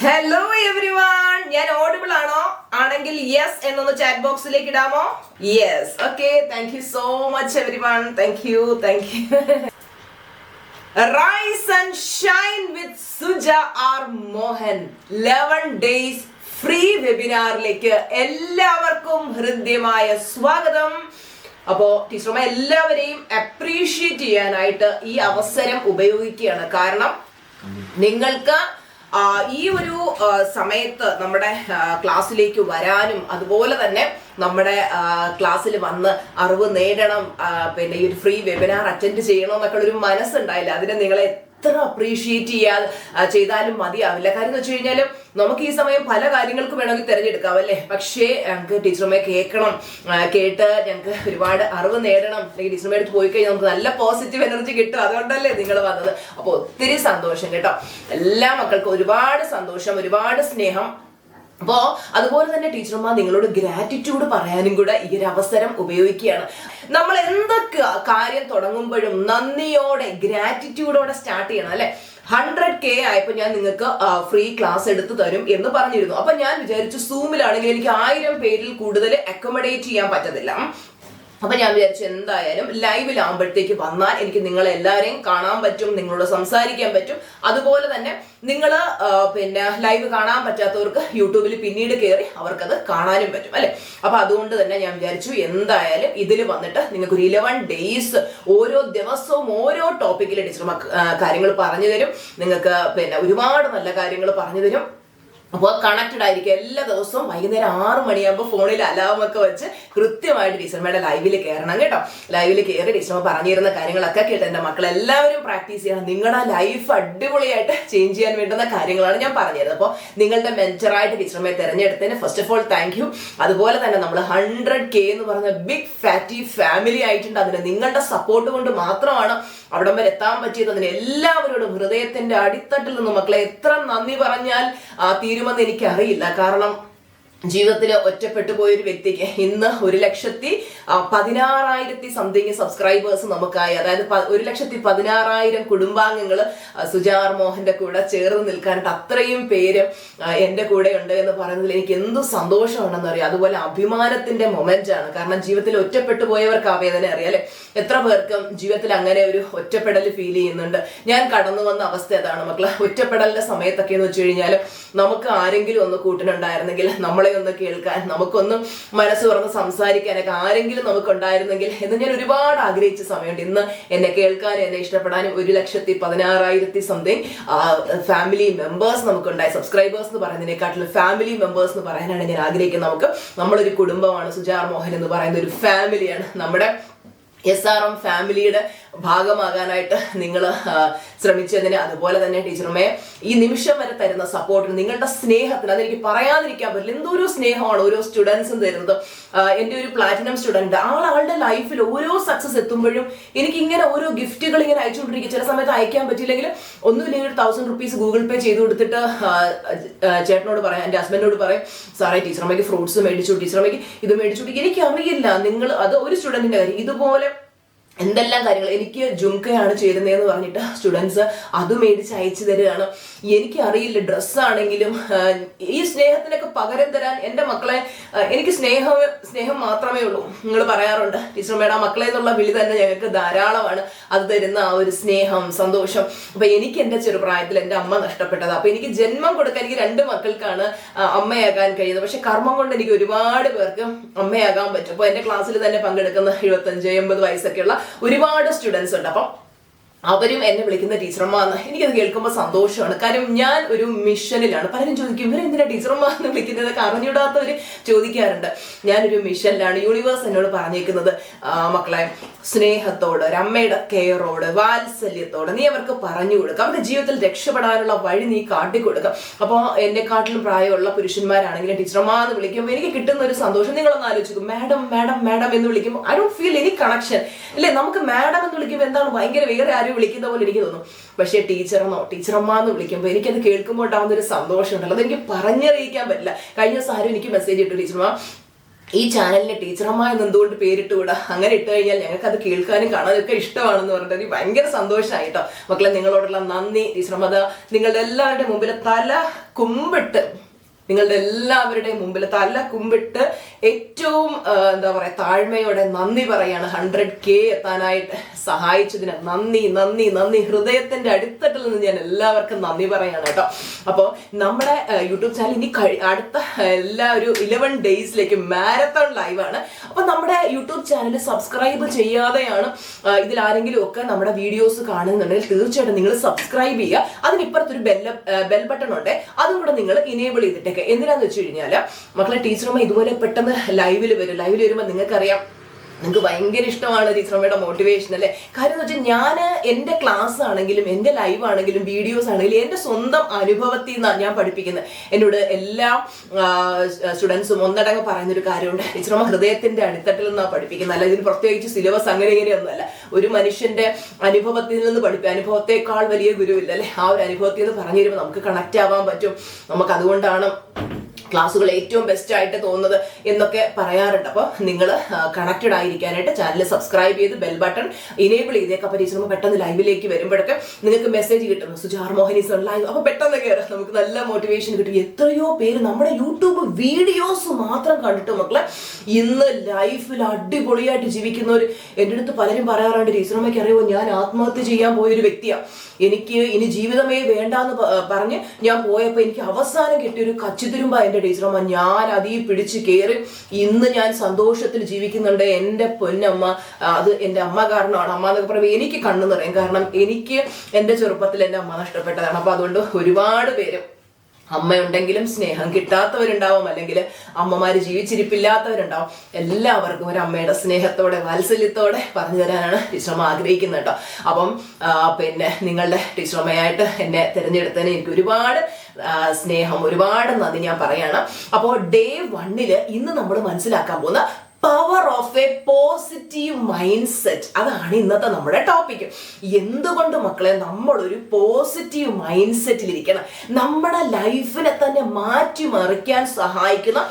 Hello everyone, ഞാൻ audible ആണോ? ആണെങ്കിൽ യെസ് എന്നൊന്ന് ചാറ്റ് ബോക്സിലേക്ക് ഇടാമോ? Yes, okay. Thank you so much everyone. Thank you. Rise and shine with Suja R. Mohan 11 days free വെബിനാറിലേക്ക് എല്ലാവർക്കും ഹൃദ്യമായ സ്വാഗതം. അപ്പോ ടീച്ചർമാർ എല്ലാവരെയും അപ്രീഷിയേറ്റ് ചെയ്യാനായിട്ട് ഈ അവസരം ഉപയോഗിക്കുകയാണ്. കാരണം നിങ്ങൾക്ക് ഈ ഒരു സമയത്ത് നമ്മുടെ ക്ലാസ്സിലേക്ക് വരാനും അതുപോലെ തന്നെ നമ്മുടെ ക്ലാസ്സിൽ വന്ന് അറിവ് നേടണം, പിന്നെ ഈ ഒരു ഫ്രീ വെബിനാർ അറ്റൻഡ് ചെയ്യണം എന്നൊക്കെ ഒരു മനസ്സുണ്ടായില്ല. അതിനെ നിങ്ങളെ എത്ര അപ്രീഷിയേറ്റ് ചെയ്താലും മതിയാവില്ല. കാര്യം എന്ന് വെച്ച് കഴിഞ്ഞാൽ നമുക്ക് ഈ സമയം പല കാര്യങ്ങൾക്ക് വേണമെങ്കിൽ തിരഞ്ഞെടുക്കാം അല്ലേ. പക്ഷേ ഞങ്ങൾക്ക് ടീച്ചർമാരെ കേട്ട് ഞങ്ങൾക്ക് ഒരുപാട് അറിവ് നേടണം, അല്ലെങ്കിൽ ടീച്ചർമാരെ അടുത്ത് പോയി കഴിഞ്ഞാൽ നമുക്ക് നല്ല പോസിറ്റീവ് എനർജി കിട്ടും. അതുകൊണ്ടല്ലേ നിങ്ങൾ വന്നത്. അപ്പോൾ ഒത്തിരി സന്തോഷം കേട്ടോ. എല്ലാ മക്കൾക്കും ഒരുപാട് സന്തോഷം, ഒരുപാട് സ്നേഹം. അപ്പോ അതുപോലെ തന്നെ ടീച്ചർമാർ നിങ്ങളോട് ഗ്രാറ്റിറ്റ്യൂഡ് പറയാനും കൂടെ ഈ ഒരു അവസരം ഉപയോഗിക്കുകയാണ്. നമ്മൾ എന്തൊക്കെ കാര്യം തുടങ്ങുമ്പോഴും നന്ദിയോടെ ഗ്രാറ്റിറ്റ്യൂഡോടെ സ്റ്റാർട്ട് ചെയ്യണം അല്ലെ. 100K ആയപ്പോൾ ഞാൻ നിങ്ങൾക്ക് ഫ്രീ ക്ലാസ് എടുത്തു തരും എന്ന് പറഞ്ഞിരുന്നു. അപ്പൊ ഞാൻ വിചാരിച്ചു സൂമിലാണെങ്കിൽ എനിക്ക് 1000 പേരിൽ കൂടുതൽ അക്കോമഡേറ്റ് ചെയ്യാൻ പറ്റത്തില്ല. അപ്പൊ ഞാൻ വിചാരിച്ചു എന്തായാലും ലൈവിലാകുമ്പോഴത്തേക്ക് വന്നാൽ എനിക്ക് നിങ്ങളെല്ലാവരെയും കാണാൻ പറ്റും, നിങ്ങളോട് സംസാരിക്കാൻ പറ്റും. അതുപോലെ തന്നെ നിങ്ങൾ പിന്നെ ലൈവ് കാണാൻ പറ്റാത്തവർക്ക് യൂട്യൂബിൽ പിന്നീട് കയറി അവർക്കത് കാണാനും പറ്റും അല്ലെ. അപ്പൊ അതുകൊണ്ട് തന്നെ ഞാൻ വിചാരിച്ചു എന്തായാലും ഇതിൽ വന്നിട്ട് നിങ്ങൾക്ക് ഒരു 11 ഡേയ്സ് ഓരോ ദിവസവും ഓരോ ടോപ്പിക്കിൽ ടീച്ചർമാർ കാര്യങ്ങൾ പറഞ്ഞു തരും. നിങ്ങൾക്ക് പിന്നെ ഒരുപാട് നല്ല കാര്യങ്ങൾ പറഞ്ഞു തരും. അപ്പോൾ കണക്റ്റഡ് ആയിരിക്കും. എല്ലാ ദിവസവും വൈകുന്നേരം 6 മണിയാകുമ്പോൾ ഫോണിൽ അലാം ഒക്കെ വെച്ച് കൃത്യമായിട്ട് ടീച്ചർമാരുടെ ലൈവിൽ കയറണം കേട്ടോ. ലൈവിൽ കയറി ടീച്ചർമാർ പറഞ്ഞിരുന്ന കാര്യങ്ങളൊക്കെ കേട്ട് എൻ്റെ മക്കളെല്ലാവരും പ്രാക്ടീസ് ചെയ്യണം. നിങ്ങളുടെ ലൈഫ് അടിപൊളിയായിട്ട് ചേഞ്ച് ചെയ്യാൻ വേണ്ടുന്ന കാര്യങ്ങളാണ് ഞാൻ പറഞ്ഞിരുന്നത്. അപ്പോൾ നിങ്ങളുടെ മെന്ററായിട്ട് ടീച്ചർമാരെ തിരഞ്ഞെടുത്തതിന് first of all thank you. അതുപോലെ തന്നെ നമ്മൾ 100K എന്ന് പറയുന്ന ബിഗ് ഫാറ്റി ഫാമിലി ആയിട്ടുണ്ട്. അതിന് നിങ്ങളുടെ സപ്പോർട്ട് കൊണ്ട് മാത്രമാണ് അവിടം വരെ എത്താൻ പറ്റിയത്. അതിന് എല്ലാവരോടും ഹൃദയത്തിന്റെ അടിത്തട്ടിൽ നിന്ന് മക്കളെ എത്ര നന്ദി പറഞ്ഞാൽ തീരുമെന്ന് എനിക്കറിയില്ല. കാരണം ജീവിതത്തിൽ ഒറ്റപ്പെട്ടു പോയൊരു വ്യക്തിക്ക് ഇന്ന് 1,16,000 സംതിങ് സബ്സ്ക്രൈബേഴ്സ് നമുക്കായി. അതായത് 1,16,000 കുടുംബാംഗങ്ങൾ സുജാർ മോഹന്റെ കൂടെ ചേർന്ന് നിൽക്കാനായിട്ട് അത്രയും പേര് എൻ്റെ കൂടെ ഉണ്ട് എന്ന് പറയുന്നതിൽ എനിക്ക് എന്ത് സന്തോഷമാണെന്ന് അറിയാം. അതുപോലെ അഭിമാനത്തിന്റെ മൊമെന്റ് ആണ്. കാരണം ജീവിതത്തിൽ ഒറ്റപ്പെട്ടു പോയവർക്ക് ആ വേദന അറിയാം അല്ലെ. എത്ര പേർക്കും ജീവിതത്തിൽ അങ്ങനെ ഒരു ഒറ്റപ്പെടൽ ഫീൽ ചെയ്യുന്നുണ്ട്. ഞാൻ കടന്നു വന്ന അവസ്ഥ അതാണ് മക്കളെ. ഒറ്റപ്പെടലിന്റെ സമയത്തൊക്കെ എന്ന് വെച്ച് കഴിഞ്ഞാൽ നമുക്ക് ആരെങ്കിലും ഒന്ന് കൂട്ടിനുണ്ടായിരുന്നെങ്കിൽ, നമ്മളെ ഒന്ന് കേൾക്കാൻ, നമുക്കൊന്ന് മനസ്സ് തുറന്ന് സംസാരിക്കാനൊക്കെ ആരെങ്കിലും നമുക്ക് ഉണ്ടായിരുന്നെങ്കിൽ എന്ന് ഞാൻ ഒരുപാട് ആഗ്രഹിച്ച സമയമുണ്ട്. ഇന്ന് എന്നെ കേൾക്കാനും എന്നെ ഇഷ്ടപ്പെടാനും 1,16,000 സംതിങ് ഫാമിലി മെമ്പേഴ്സ് നമുക്കുണ്ടായി. സബ്സ്ക്രൈബേഴ്സ് എന്ന് പറയുന്നതിനെക്കാട്ടിലും ഫാമിലി മെമ്പേഴ്സ് എന്ന് പറയാനാണ് ഞാൻ ആഗ്രഹിക്കുന്നത്. നമ്മളൊരു കുടുംബമാണ്. സുജാർ മോഹൻ എന്ന് പറയുന്ന ഒരു ഫാമിലിയാണ്. നമ്മുടെ SRM ഫാമിലിയുടെ ഭാഗമാകാനായിട്ട് നിങ്ങൾ ശ്രമിച്ചതിന്, അതുപോലെ തന്നെ ടീച്ചറുമേ ഈ നിമിഷം വരെ തരുന്ന സപ്പോർട്ടിന്, നിങ്ങളുടെ സ്നേഹത്തിന് അതെനിക്ക് പറയാതിരിക്കാൻ പറ്റില്ല. എന്തോരോ സ്നേഹമാണ് ഓരോ സ്റ്റുഡൻസും തരുന്നത്. എൻ്റെ ഒരു പ്ലാറ്റിനം സ്റ്റുഡൻറ് ആളുടെ ലൈഫിൽ ഓരോ സക്സസ് എത്തുമ്പോഴും എനിക്ക് ഇങ്ങനെ ഓരോ ഗിഫ്റ്റുകൾ ഇങ്ങനെ അയച്ചുകൊണ്ടിരിക്കും. ചില സമയത്ത് അയക്കാൻ പറ്റില്ലെങ്കിൽ ഒന്നുമില്ലെങ്കിൽ 1000 റുപ്പീസ് ഗൂഗിൾ പേ ചെയ്ത് കൊടുത്തിട്ട് ചേട്ടനോട് പറയാം, എൻ്റെ ഹസ്ബൻഡിനോട് പറയും, സാറേ ടീച്ചറമ്മയ്ക്ക് ഫ്രൂട്ട്സ് മേടിച്ചു, ടീച്ചറമ്മയ്ക്ക് ഇത് മേടിച്ചു. എനിക്കറിയില്ല നിങ്ങൾ അത് ഒരു സ്റ്റുഡൻറ്റിൻ്റെ കാര്യം. ഇതുപോലെ എന്തെല്ലാം കാര്യങ്ങൾ എനിക്ക് ജുംക്കയാണ് ചേരുന്നതെന്ന് പറഞ്ഞിട്ട് സ്റ്റുഡൻസ് അത് മേടിച്ച് അയച്ചു തരികയാണ്. എനിക്കറിയില്ല ഡ്രസ്സാണെങ്കിലും ഈ സ്നേഹത്തിനൊക്കെ പകരം തരാൻ എൻ്റെ മക്കളെ എനിക്ക് സ്നേഹം മാത്രമേ ഉള്ളൂ. നിങ്ങൾ പറയാറുണ്ട് ടീച്ചർ മേഡം മക്കളെ എന്നുള്ള വിളി തന്നെ ഞങ്ങൾക്ക് ധാരാളമാണ്. അത് തരുന്ന ആ ഒരു സ്നേഹം, സന്തോഷം. അപ്പൊ എനിക്ക് എൻ്റെ ചെറുപ്രായത്തിൽ എൻ്റെ അമ്മ നഷ്ടപ്പെട്ടത്. അപ്പൊ എനിക്ക് ജന്മം കൊടുക്കാൻ എനിക്ക് 2 മക്കൾക്കാണ് അമ്മയാകാൻ കഴിയുന്നത്. പക്ഷെ കർമ്മം കൊണ്ട് എനിക്ക് ഒരുപാട് പേർക്ക് അമ്മയാകാൻ പറ്റും. അപ്പൊ എൻ്റെ ക്ലാസ്സിൽ തന്നെ പങ്കെടുക്കുന്ന 75-80 വയസ്സൊക്കെയുള്ള ഒരുപാട് സ്റ്റുഡൻസ് ഉണ്ട്. അപ്പം അവരും എന്നെ വിളിക്കുന്ന ടീച്ചറമ്മ എന്ന് എനിക്കത് കേൾക്കുമ്പോൾ സന്തോഷമാണ്. കാര്യം ഞാൻ ഒരു മിഷനിലാണ്. പലരും ചോദിക്കും ഇവരെന്തിനാ ടീച്ചറമ്മ എന്ന് വിളിക്കുന്നതൊക്കെ അറിഞ്ഞൂടാത്തവർ ചോദിക്കാറുണ്ട്. ഞാനൊരു മിഷനിലാണ്. യൂണിവേഴ്സ് എന്നോട് പറഞ്ഞേക്കുന്നത് മക്കളെ സ്നേഹത്തോട്, ഒരു അമ്മയുടെ കെയറോട്, വാത്സല്യത്തോട് നീ അവർക്ക് പറഞ്ഞു കൊടുക്കുക. അവർക്ക് ജീവിതത്തിൽ രക്ഷപ്പെടാനുള്ള വഴി നീ കാട്ടിക്കൊടുക്കുക. അപ്പോൾ എന്നെക്കാട്ടിലും പ്രായമുള്ള പുരുഷന്മാരാണെങ്കിലും ടീച്ചറമ്മ എന്ന് വിളിക്കുമ്പോൾ എനിക്ക് കിട്ടുന്ന ഒരു സന്തോഷം നിങ്ങളൊന്ന് ആലോചിക്കും. മാഡം മാഡം മാഡം എന്ന് വിളിക്കുമ്പോൾ I don't feel any connection അല്ലേ. നമുക്ക് മാഡം എന്ന് വിളിക്കുമ്പോൾ എന്താണ് ഭയങ്കര വേറെ ആരും വിളിക്കുന്ന പോലെ എനിക്ക് തോന്നും. പക്ഷേ ടീച്ചറമ്മ എന്ന് വിളിക്കുമ്പോൾ എനിക്കത് കേൾക്കുമ്പോൾ ഉണ്ടാകുന്ന ഒരു സന്തോഷം ഉണ്ടല്ലോ, അതെനിക്ക് പറഞ്ഞറിയിക്കാൻ പറ്റില്ല. കഴിഞ്ഞ ദിവസം ആരും എനിക്ക് മെസ്സേജ് ഇട്ടു, ടീച്ചർമാ ഈ ചാനലിന് ടീച്ചറമ്മ എന്ന് എന്തുകൊണ്ട് പേരിട്ടുകൂടാ? അങ്ങനെ ഇട്ട് കഴിഞ്ഞാൽ ഞങ്ങൾക്ക് അത് കേൾക്കാനും കാണാനും ഒക്കെ ഇഷ്ടമാണെന്ന് പറഞ്ഞിട്ട് എനിക്ക് ഭയങ്കര സന്തോഷമായി കേട്ടോ. മക്കളെ, നിങ്ങളോടുള്ള നന്ദി. ടീച്ചറമ്മ നിങ്ങളുടെ എല്ലാവരുടെ മുമ്പിൽ തല കുമ്പിട്ട്, നിങ്ങളുടെ എല്ലാവരുടെയും മുമ്പിൽ തല കുമ്പിട്ട് ഏറ്റവും എന്താ പറയുക, താഴ്മയോടെ നന്ദി പറയാണ്. 100K എത്താനായിട്ട് സഹായിച്ചതിന് നന്ദി നന്ദി നന്ദി. ഹൃദയത്തിന്റെ അടിത്തട്ടിൽ നിന്ന് ഞാൻ എല്ലാവർക്കും നന്ദി പറയാണ് കേട്ടോ. അപ്പോൾ നമ്മുടെ യൂട്യൂബ് ചാനൽ ഇനി അടുത്ത ഒരു 11 ഡേയ്സിലേക്ക് മാരത്തോൺ ലൈവാണ്. അപ്പൊ നമ്മുടെ യൂട്യൂബ് ചാനൽ സബ്സ്ക്രൈബ് ചെയ്യാതെയാണ് ഇതിലാരെങ്കിലും ഒക്കെ നമ്മുടെ വീഡിയോസ് കാണുന്നുണ്ടെങ്കിൽ തീർച്ചയായിട്ടും നിങ്ങൾ സബ്സ്ക്രൈബ് ചെയ്യുക. അതിനിപ്പുറത്തൊരു ബെൽ ബട്ടൺ ഉണ്ട്, അതും കൂടെ നിങ്ങൾ ഇനേബിൾ ചെയ്തിട്ടേക്ക്. എന്തിനാന്ന് വെച്ച് കഴിഞ്ഞാല് മക്കളെ, ടീച്ചറമ്മ ഇതുപോലെ പെട്ടെന്ന് ലൈവിൽ വരുമ്പോൾ നിങ്ങൾക്കറിയാം, നിങ്ങൾക്ക് ഭയങ്കര ഇഷ്ടമാണ് ടീച്ചറമ്മയുടെ മോട്ടിവേഷൻ അല്ലേ. കാര്യം എന്ന് വെച്ചാൽ ഞാൻ എൻ്റെ ക്ലാസ് ആണെങ്കിലും എൻ്റെ ലൈവ് ആണെങ്കിലും വീഡിയോസ് ആണെങ്കിലും എൻ്റെ സ്വന്തം അനുഭവത്തിൽ നിന്നാണ് ഞാൻ പഠിപ്പിക്കുന്നത്. എന്നോട് എല്ലാ സ്റ്റുഡൻസും ഒന്നടങ്കം പറയുന്നൊരു കാര്യമുണ്ട്, ടീച്ചറമ്മ ഹൃദയത്തിന്റെ അടിത്തട്ടിൽ നിന്നാണ് പഠിപ്പിക്കുന്നത്. അല്ല ഇതിന് പ്രത്യേകിച്ച് സിലബസ് അങ്ങനെ ഇങ്ങനെയൊന്നുമല്ല. ഒരു മനുഷ്യന്റെ അനുഭവത്തിൽ നിന്ന് അനുഭവത്തെക്കാൾ വലിയ ഗുരുവില്ല അല്ലെ. ആ ഒരു അനുഭവത്തിൽ നിന്ന് പറഞ്ഞു തരുമ്പോൾ നമുക്ക് കണക്ട് ആവാൻ പറ്റും. നമുക്ക് അതുകൊണ്ടാണ് ക്ലാസ്സുകൾ ഏറ്റവും ബെസ്റ്റ് ആയിട്ട് തോന്നുന്നത് എന്നൊക്കെ പറയാറുണ്ട്. അപ്പോൾ നിങ്ങൾ കണക്റ്റഡ് ആയിരിക്കാനായിട്ട് ചാനൽ സബ്സ്ക്രൈബ് ചെയ്ത് ബെൽ ബട്ടൺ ഇനേബിൾ ചെയ്തേക്ക്. അപ്പോൾ ടീച്ചർ പെട്ടെന്ന് ലൈവിലേക്ക് വരുമ്പോഴൊക്കെ നിങ്ങൾക്ക് മെസ്സേജ് കിട്ടും, Sujar Mohan is on live. അപ്പോൾ പെട്ടെന്ന് കയറാം, നമുക്ക് നല്ല മോട്ടിവേഷൻ കിട്ടും. എത്രയോ പേര് നമ്മുടെ യൂട്യൂബ് വീഡിയോസ് മാത്രം കണ്ടിട്ട് മക്കളെ ഇന്ന് ലൈഫിൽ അടിപൊളിയായിട്ട് ജീവിക്കുന്നവർ എൻ്റെ അടുത്ത് പലരും പറയാറുണ്ട്, ടീച്ചറമ്മയ്ക്ക് അറിയുമോ, ഞാൻ ആത്മഹത്യ ചെയ്യാൻ പോയൊരു വ്യക്തിയാണ്, എനിക്ക് ഇനി ജീവിതമേ വേണ്ടാന്ന് പറഞ്ഞ് ഞാൻ പോയപ്പോൾ എനിക്ക് അവസാനം കിട്ടിയൊരു കച്ചിത്തുരുമ്പ എൻ്റെ ടീച്ചറമ്മ. ഞാൻ അതിൽ പിടിച്ച് കയറി ഇന്ന് ഞാൻ സന്തോഷത്തിൽ ജീവിക്കുന്നുണ്ട്. എൻ്റെ പൊന്നമ്മ, അത് എൻ്റെ അമ്മ കാരണമാണ്. അമ്മ എന്നൊക്കെ പറയുമ്പോൾ എനിക്ക് കണ്ണു നിറയും. കാരണം എനിക്ക് എൻ്റെ ചെറുപ്പത്തിൽ എൻ്റെ അമ്മ നഷ്ടപ്പെട്ടതാണ്. അപ്പൊ അതുകൊണ്ട് ഒരുപാട് പേര് അമ്മയുണ്ടെങ്കിലും സ്നേഹം കിട്ടാത്തവരുണ്ടാവും, അല്ലെങ്കിൽ അമ്മമാര് ജീവിച്ചിരിപ്പില്ലാത്തവരുണ്ടാവും. എല്ലാവർക്കും ഒരു അമ്മയുടെ സ്നേഹത്തോടെ വാത്സല്യത്തോടെ പറഞ്ഞു തരാനാണ് ടീച്ചറമ്മ ആഗ്രഹിക്കുന്നത് കേട്ടോ. അപ്പം പിന്നെ നിങ്ങളുടെ ടീച്ചറമ്മയായിട്ട് എന്നെ തിരഞ്ഞെടുത്തതിന് എനിക്ക് ഒരുപാട് സ്നേഹം, ഒരുപാട് നന്ദി ഞാൻ പറയാണ്. അപ്പോൾ Day 1 ഇന്ന് നമ്മൾ മനസ്സിലാക്കാൻ പോകുന്ന power of A positive mind set, അതാണ് ഇന്നത്തെ നമ്മുടെ ടോപ്പിക്. എന്തുകൊണ്ട് മക്കളെ നമ്മളൊരു പോസിറ്റീവ് മൈൻഡ് സെറ്റിലിരിക്കണം? നമ്മുടെ ലൈഫിനെ തന്നെ മാറ്റിമറിക്കാൻ സഹായിക്കുന്ന